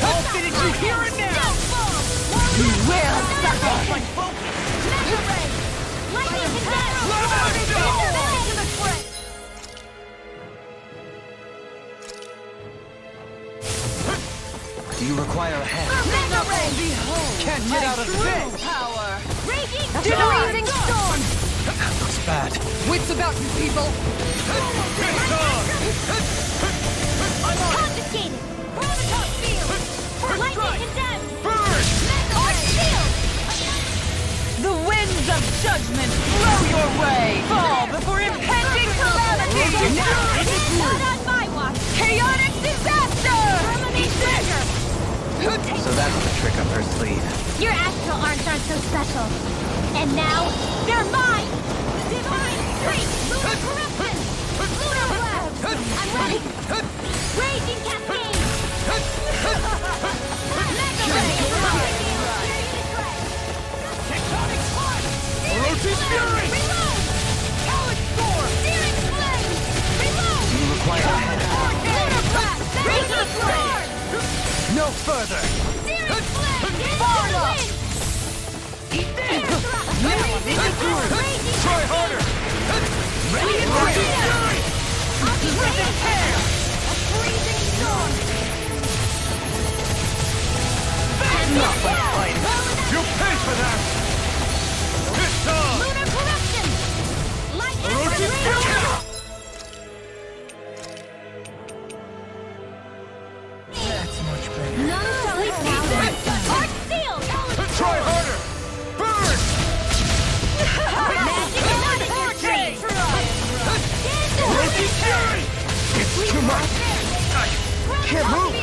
I'll finish you here and now! You will suffer! My focus! Mega Ray! Lightning Condemn! Do you require a hand? Mega Ray! Can't get out of this! Power! Raging Freezing Storm! That looks bad. Wits about you, people. Confiscated! Graviton Field! Lightning Condemned! Burn! Mega Ray! Shield! The winds of judgment blow your way! Fall before impending calamity! Not on my watch! Chaotic disaster! Terminate treasure! So that's the trick up her sleeve. Your astral arts aren't so special. And now, they're mine! Divine Strength! Lunar Corruption! Lunar Blast! I'm ready! Raging Cascade! Mega Ray! Tectonic Punch! Orochi Fury! Reload! Talon Storm! Searing Flame! Reload! Do you require a hand? Lunar Blast! Raging Storm! No further! Searing Flame! Far wind! Eat this! Try harder! Ready to Orochi freeze! Fury! I'll be ready to tear! A freezing storm! Not by fighting! You pay for that! This time! Lunar Corruption! Light Orochi Emperor Fury! That's much better. None shall escape my judgment! Heart sealed! Try harder! Burn! Magic another portrait! Orochi Fury! It's too much! I can't move!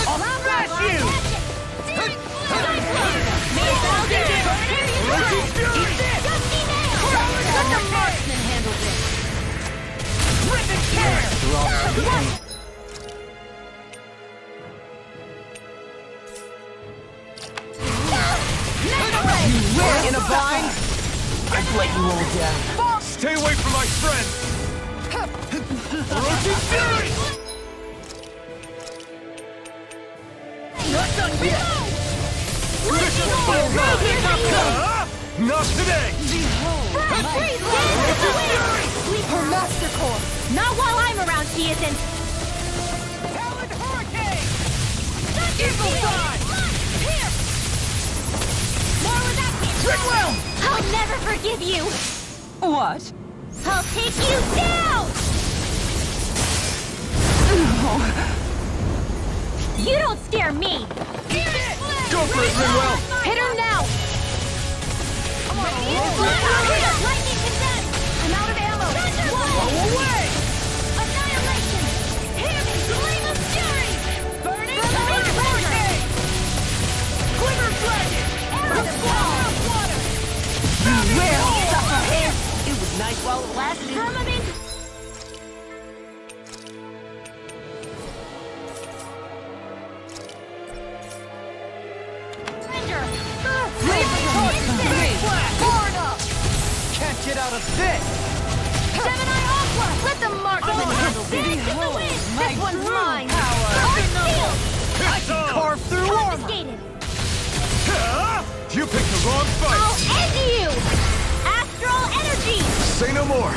I'll smash you! In a bind? I've let you all down. Stay away from my friend! Orochi Fury! Not done yet! Not today! Her master core! Not while I'm around, she isn't! Talon Hurricane! Eagle Side! Here! More with that kid! Goodwill! I'll never forgive you! What? I'll take you down! You don't scare me! Go for it, Rinwell! Hit her now! Lightning condensed! I'm out of ammo! Blow away! Annihilation! Hear me! Flame of fury! Burning Hurricane! Glitter Dragon! Water! You will suffer here! It was nice while it lasted. Summoning! Can't get out of this! Gemini Aqua! Let them mark on! Behold, my This one's true mine! power! I can carve through armor! Confiscated! You picked the wrong I'll fight! end you! Astral energy! Say no more!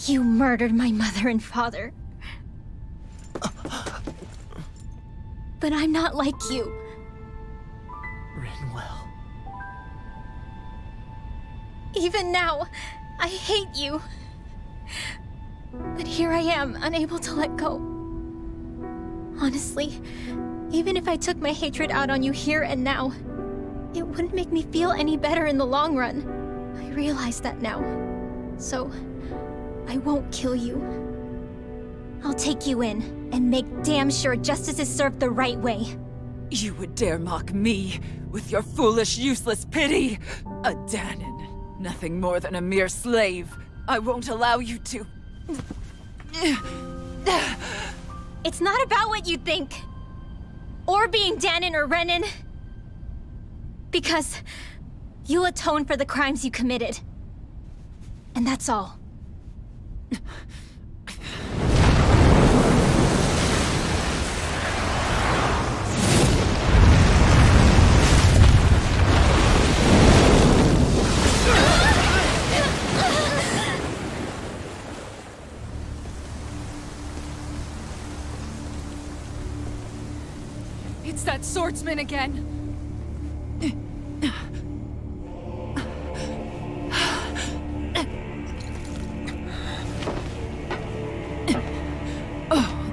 You murdered my mother and father. But I'm not like you. Rinwell. Even now, I hate you. But here I am, unable to let go. Honestly, even if I took my hatred out on you here and now, it wouldn't make me feel any better in the long run. I realize that now. So, I won't kill you. I'll take you in and make damn sure justice is served the right way. You would dare mock me with your foolish, useless pity? A Danon, nothing more than a mere slave. I won't allow you to. It's not about what you think. Or being Danon or Renan. Because you'll atone for the crimes you committed. And that's all. It's that swordsman again!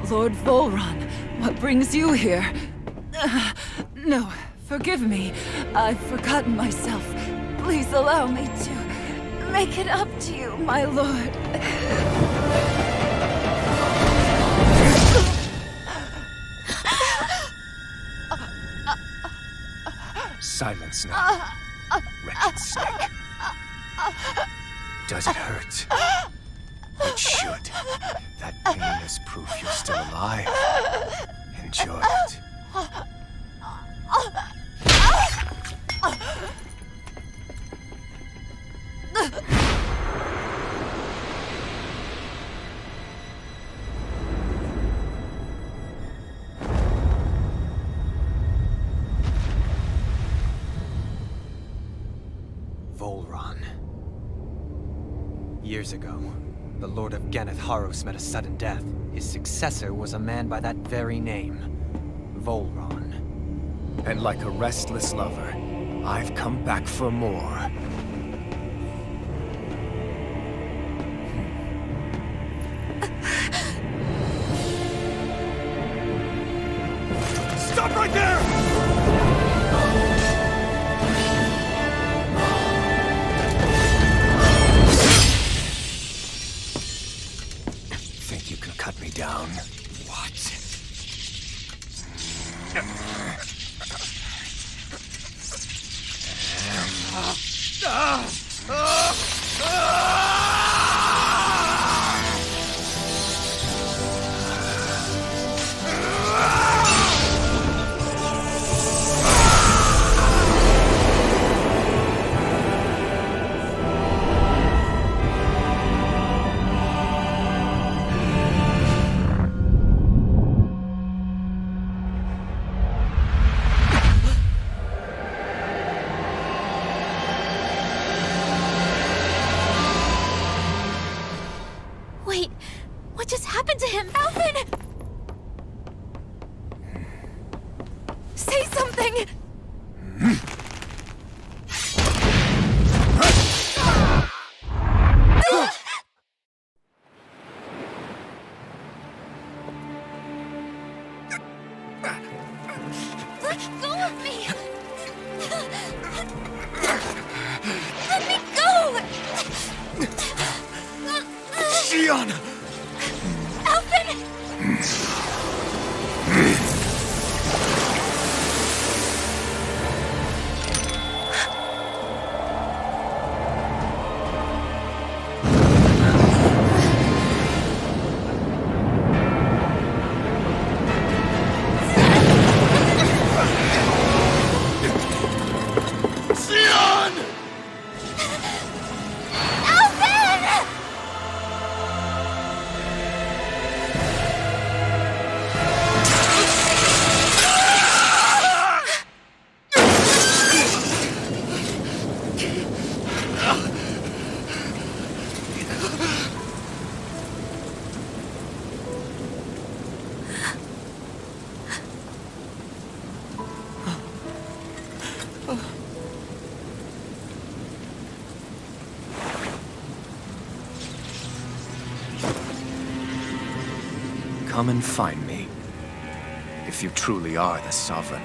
Lord Volron, what brings you here? No, forgive me. I've forgotten myself. Please allow me to make it up to you, my lord. Silence now, wretched snake. Does it hurt? It should. That pain is proof you're still alive. Enjoy it. Volron. Years ago, the Lord of Ganeth met a sudden death. His successor was a man by that very name, Volron. And like a restless lover, I've come back for more. Stop right there! think you can cut me down? What? Wait, what just happened to him? Alvin! Say something! Let go of me! Let me go! Shion! Alvin! Shion! Alvin! Come and find me, if you truly are the Sovereign.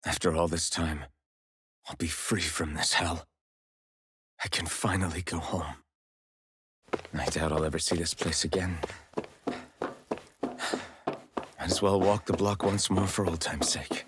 After all this time, I'll be free from this hell. I can finally go home. I doubt I'll ever see this place again. Might as well walk the block once more for old time's sake.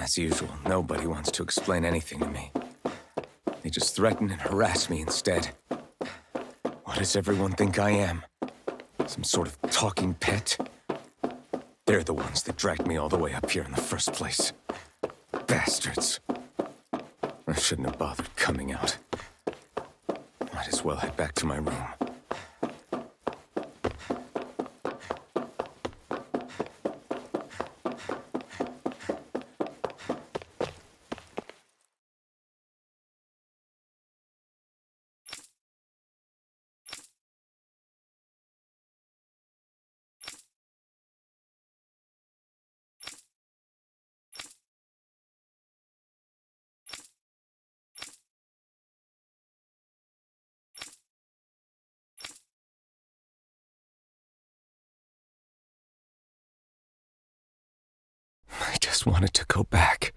As usual, nobody wants to explain anything to me. They just threaten and harass me instead. What does everyone think I am? Some sort of talking pet? They're the ones that dragged me all the way up here in the first place. Bastards. I shouldn't have bothered coming out. Might as well head back to my room. I just wanted to go back.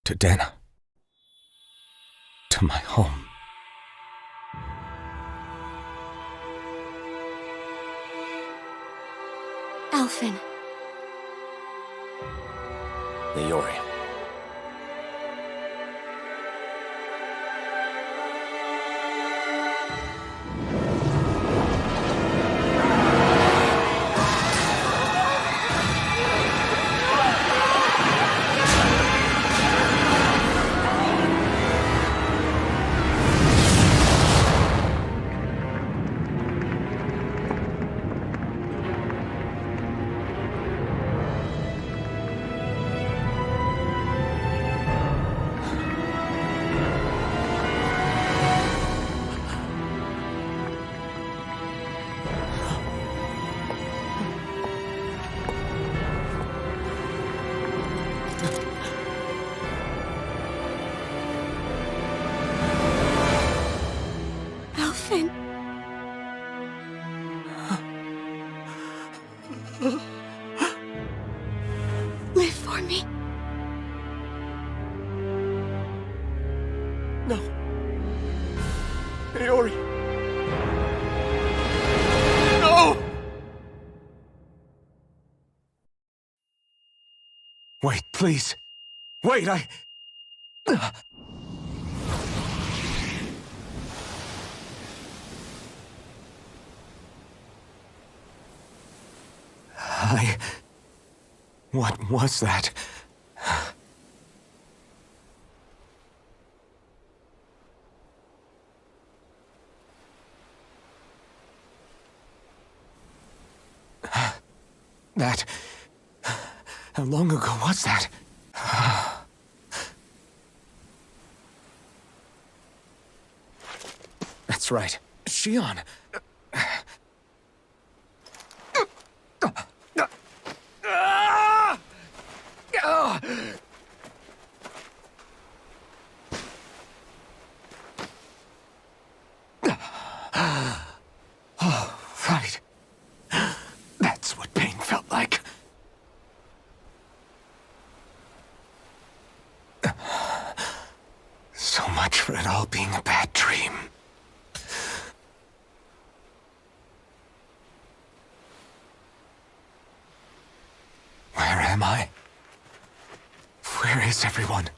To Dana. To my home. Alphen. Leori. Alphen. Live for me. No. Leori. No! Wait, please. Wait, What was that? How long ago was that? That's right. Shion. Oh, right. That's what pain felt like. So much for it all being a bad dream. Where am I? Where is everyone?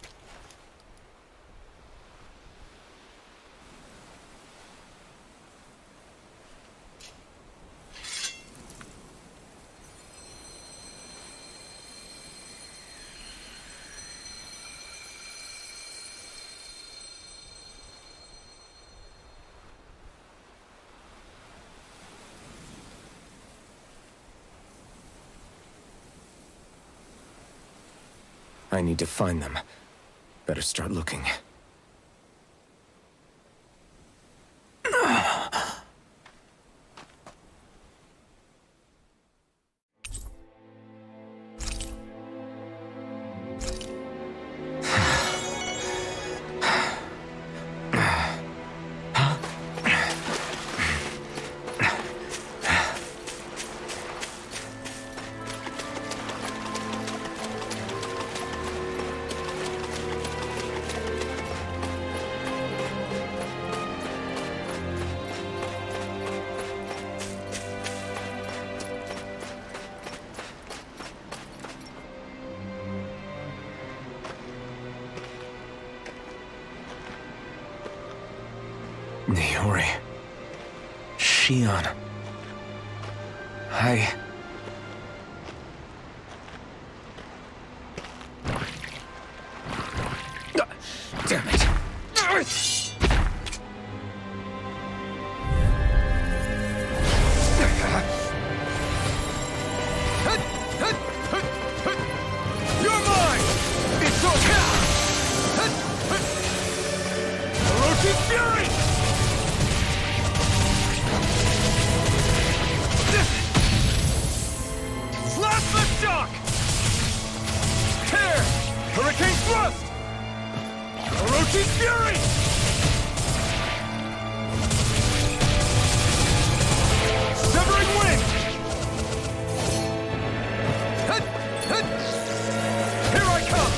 I need to find them. Better start looking. Niori. Shion. Damn it. You're mine! It's okay! Orochi's Fury! Slash the shock! Tear! Hurricane Thrust! Orochi's Fury! Severing Wind! Here I come!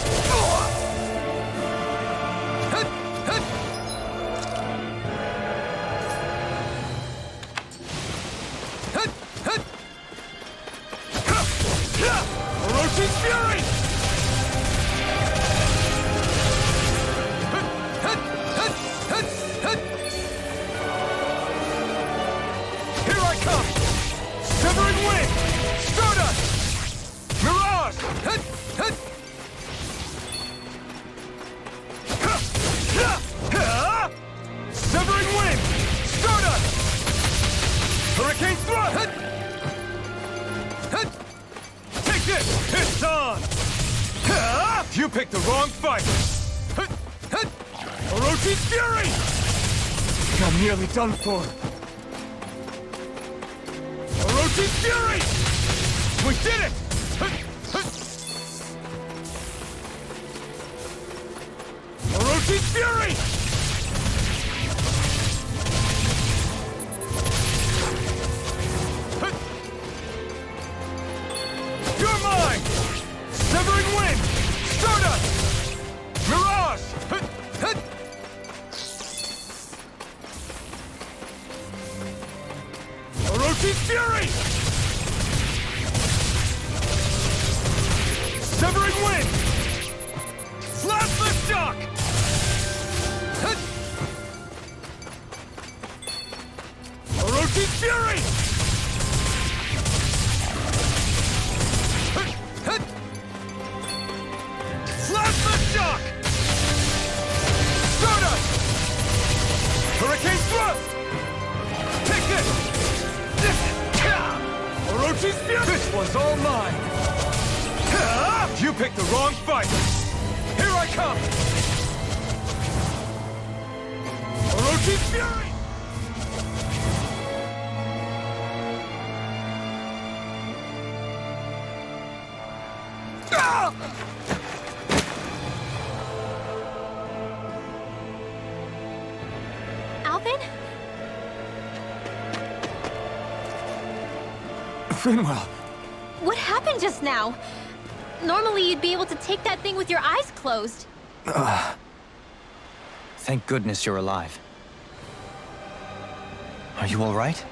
Orochi's Fury! Here I come! Severing Wind! Stardust! Mirage! Severing Wind! Stardust! Hurricane Thrust! Take this! It's on! You picked the wrong fight! Orochi's Fury! I'm nearly done for. Orochi's Fury! We did it! Orochi's Fury! You're mine! Severing Wind! Stardust! Mirage! Orochi's Fury! Severing Wind! Slash the shock! Orochi's Fury! Slash the shock! Stardust! Hurricane Thrust! Take this! Orochi's Fury! This one's all mine! You picked the wrong fight! Here I come! Orochi's Fury! Alvin? Finwell! What happened just now? Normally you'd be able to take that thing with your eyes closed. Thank goodness you're alive. Are you all right?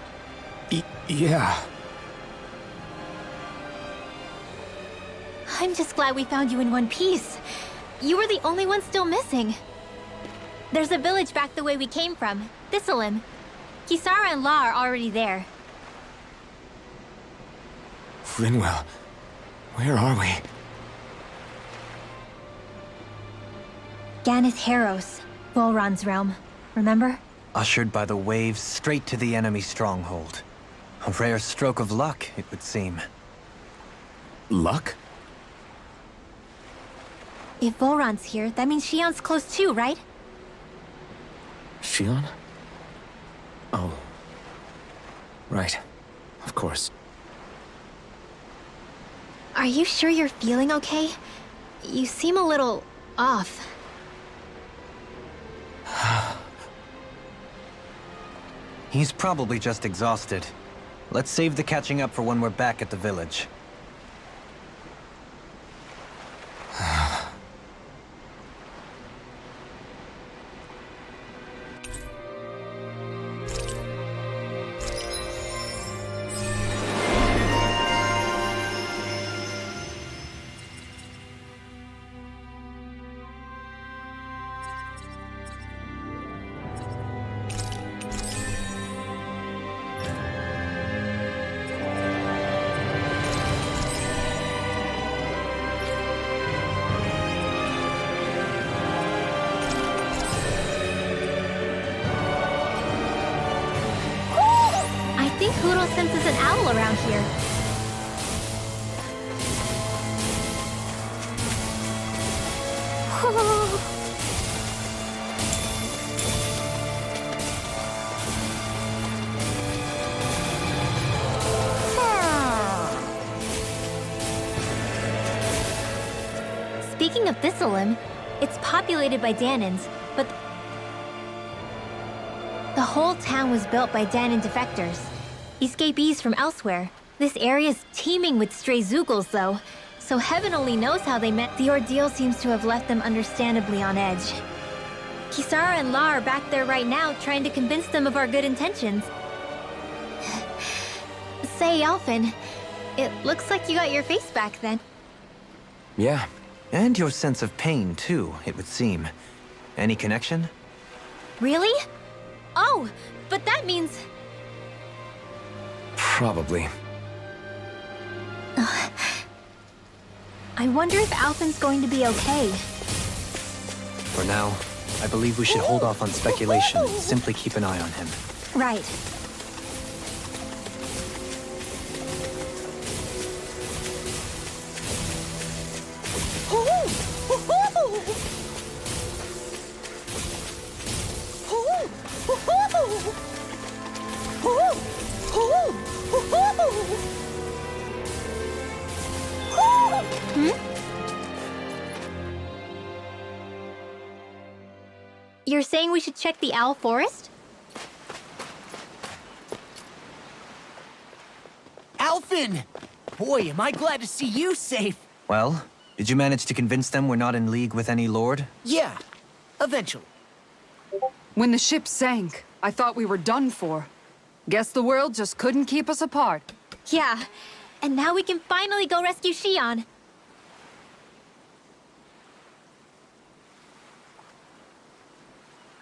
Yeah. I'm just glad we found you in one piece. You were the only one still missing. There's a village back the way we came from, Thistleim. Kisara and La are already there. Finwell, where are we? Ganeth Heros, Volron's realm. Remember? Ushered by the waves straight to the enemy stronghold. A rare stroke of luck, it would seem. Luck? If Volron's here, that means Shion's close too, right? Shion? Oh. Right. Of course. Are you sure you're feeling okay? You seem a little off. He's probably just exhausted. Let's save the catching up for when we're back at the village. think Huro senses an owl around here. Speaking of Thistleum, it's populated by Danans, but the whole town was built by Danan defectors, escapees from elsewhere. This area's teeming with stray Zoogles, though, so heaven only knows how they met. The ordeal seems to have left them understandably on edge. Kisara and La are back there right now, trying to convince them of our good intentions. Say, Alphen, it looks like you got your face back then. Yeah. And your sense of pain, too, it would seem. Any connection? Really? Oh, but that means... Probably. I wonder if Alphen's going to be okay. For now, I believe we should hold off on speculation and simply keep an eye on him. Right. You're saying we should check the Owl Forest? Alphen! Boy, am I glad to see you safe. Well, did you manage to convince them we're not in league with any lord? Yeah, eventually. When the ship sank, I thought we were done for. Guess the world just couldn't keep us apart. Yeah, and now we can finally go rescue Shion.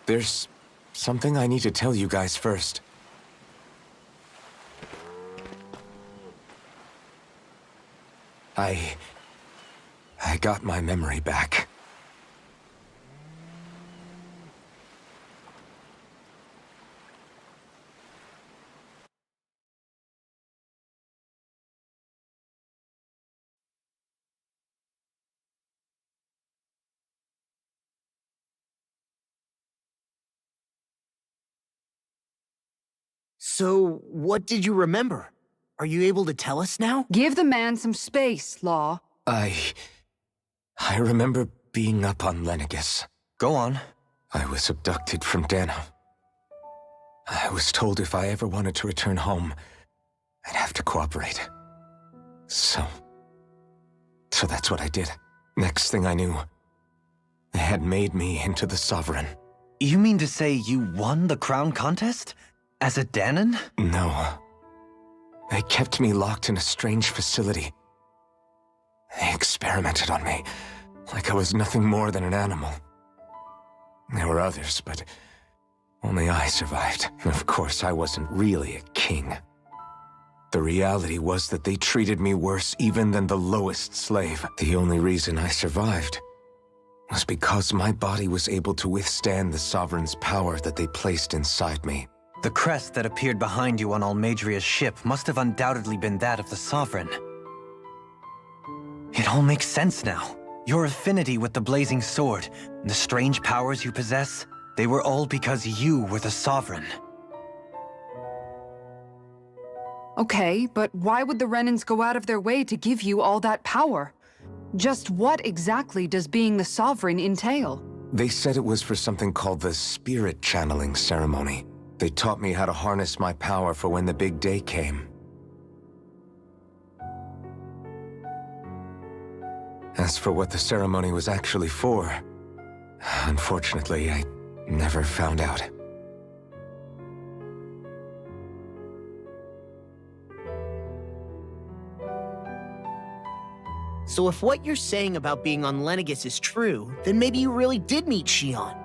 There's something I need to tell you guys first. I got my memory back. So, what did you remember? Are you able to tell us now? Give the man some space, Law. I remember being up on Lenegis. Go on. I was abducted from Dana. I was told if I ever wanted to return home, I'd have to cooperate. So that's what I did. Next thing I knew, they had made me into the Sovereign. You mean to say you won the crown contest? As a Danan? No. They kept me locked in a strange facility. They experimented on me, like I was nothing more than an animal. There were others, but only I survived. Of course, I wasn't really a king. The reality was that they treated me worse even than the lowest slave. The only reason I survived was because my body was able to withstand the Sovereign's power that they placed inside me. The crest that appeared behind you on Almadria's ship must have undoubtedly been that of the Sovereign. It all makes sense now. Your affinity with the Blazing Sword, and the strange powers you possess, they were all because you were the Sovereign. Okay, but why would the Renans go out of their way to give you all that power? Just what exactly does being the Sovereign entail? They said it was for something called the Spirit Channeling Ceremony. They taught me how to harness my power for when the big day came. As for what the ceremony was actually for, unfortunately, I never found out. So if what you're saying about being on Lenegis is true, then maybe you really did meet Shion.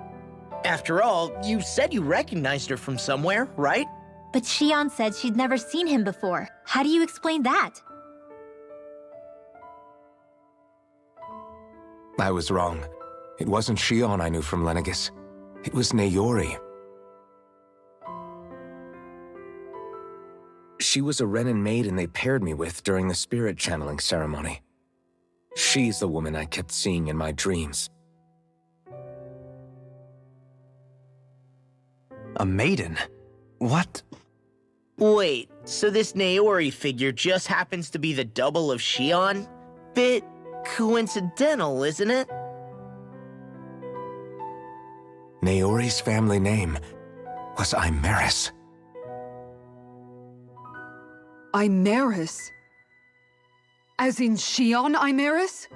After all, you said you recognized her from somewhere, right? But Shion said she'd never seen him before. How do you explain that? I was wrong. It wasn't Shion I knew from Lenegis. It was Nayori. She was a Renin maiden they paired me with during the spirit channeling ceremony. She's the woman I kept seeing in my dreams. A maiden? What? Wait, so this Naori figure just happens to be the double of Shion? Bit coincidental, isn't it? Naori's family name was Imeris. Imeris? As in Shion Imeris?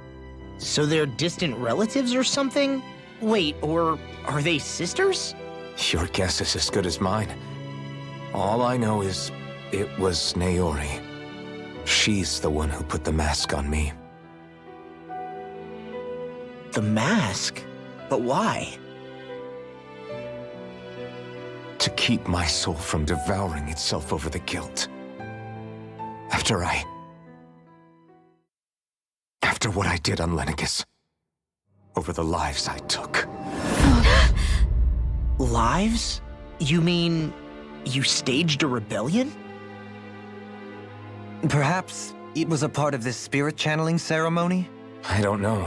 So they're distant relatives or something? Wait, or are they sisters? Your guess is as good as mine. All I know is it was Naori. She's the one who put the mask on me. The mask? But why? To keep my soul from devouring itself over the guilt. After what I did on Lenegis. Over the lives I took. Lives? You mean you staged a rebellion? Perhaps it was a part of this spirit channeling ceremony? I don't know.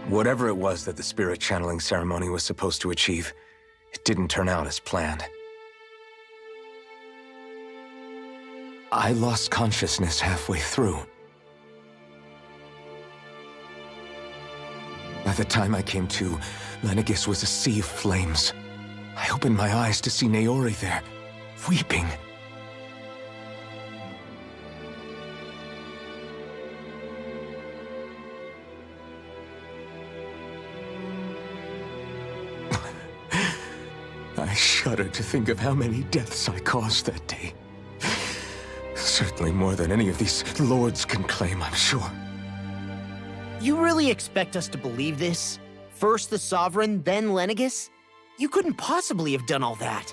Whatever it was that the spirit channeling ceremony was supposed to achieve, it didn't turn out as planned. I lost consciousness halfway through. By the time I came to, Lenegis was a sea of flames. I opened my eyes to see Naori there, weeping. I shudder to think of how many deaths I caused that day. Certainly more than any of these lords can claim, I'm sure. You really expect us to believe this? First the Sovereign, then Lenegis? You couldn't possibly have done all that.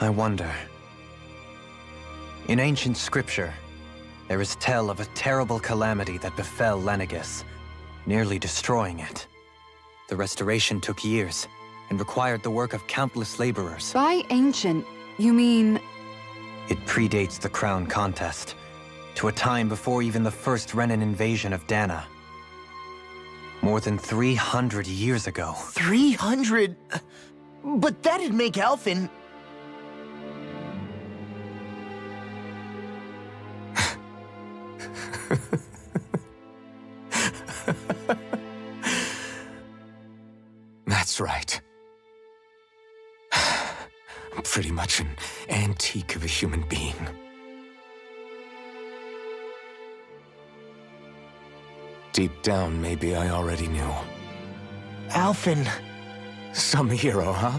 I wonder. In ancient scripture, there is tell of a terrible calamity that befell Lenegis, nearly destroying it. The restoration took years, and required the work of countless laborers. By ancient, you mean... It predates the crown contest, to a time before even the first Renin invasion of Dana. More than 300 years ago. 300? But that'd make Alphen... That's right. I'm pretty much an antique of a human being. Deep down, maybe I already knew. Alphen... Some hero, huh?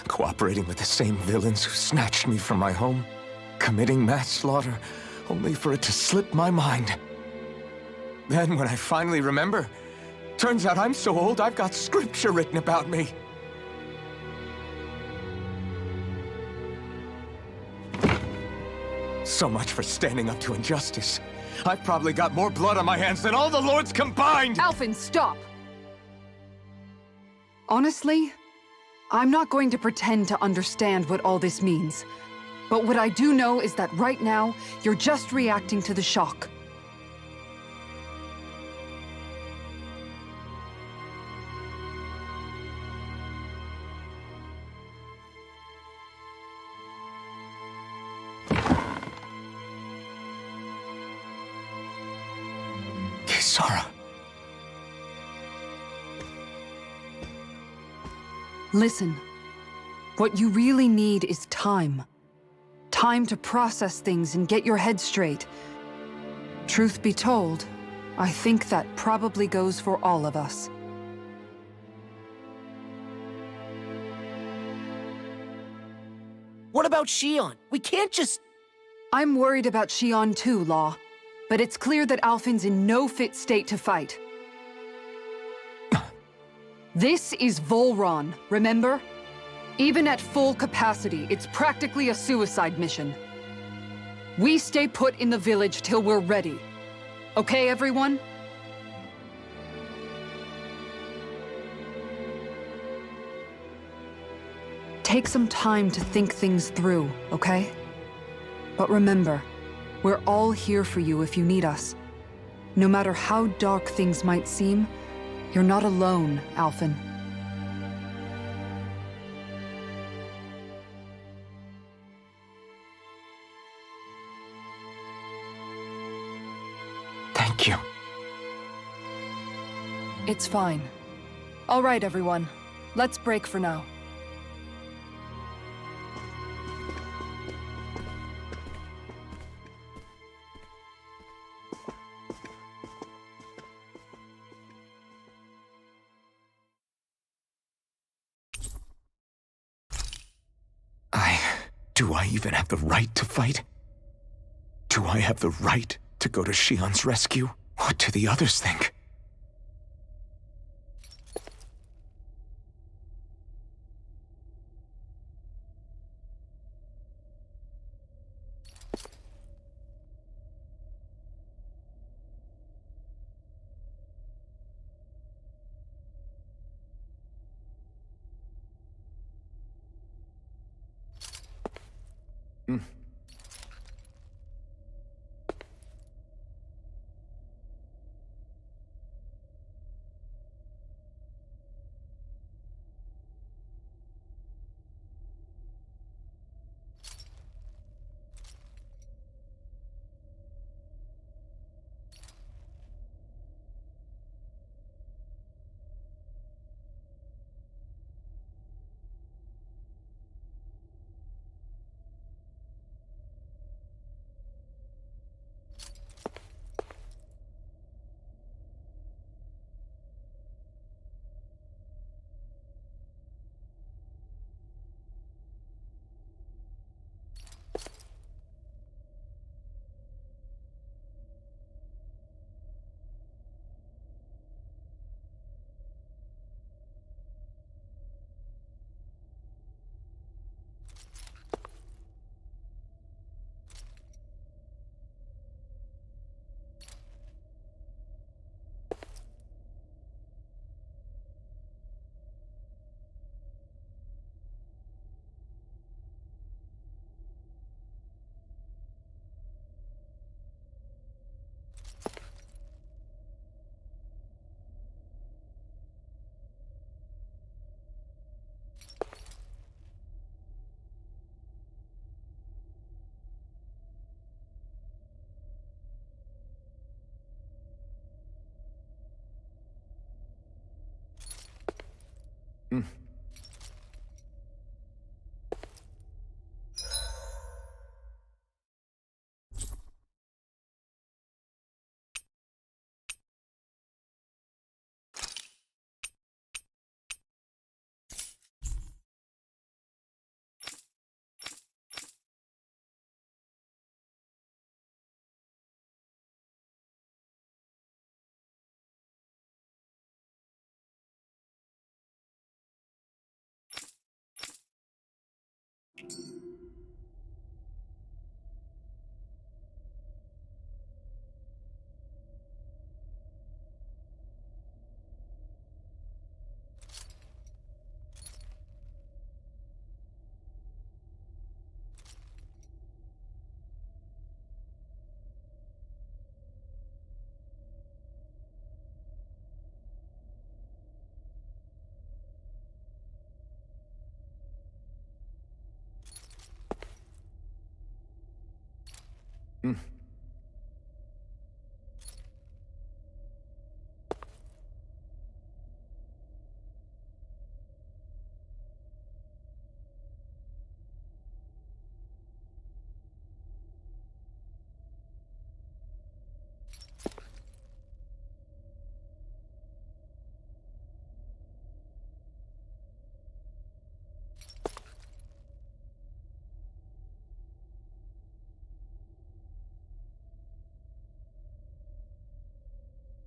Cooperating with the same villains who snatched me from my home, committing mass slaughter, only for it to slip my mind. Then when I finally remember, turns out I'm so old I've got scripture written about me. So much for standing up to injustice. I've probably got more blood on my hands than all the lords combined! Alphen, stop! Honestly, I'm not going to pretend to understand what all this means. But what I do know is that right now, you're just reacting to the shock. Sara. Listen, what you really need is time. Time to process things and get your head straight. Truth be told, I think that probably goes for all of us. What about Shion? We can't just... I'm worried about Shion too, Law. But it's clear that Alphen's in no fit state to fight. This is Volron, remember? Even at full capacity, it's practically a suicide mission. We stay put in the village till we're ready. Okay, everyone? Take some time to think things through, okay? But remember, we're all here for you if you need us. No matter how dark things might seem, you're not alone, Alphen. Thank you. It's fine. All right, everyone. Let's break for now. Do I even have the right to fight? Do I have the right to go to Shion's rescue? What do the others think?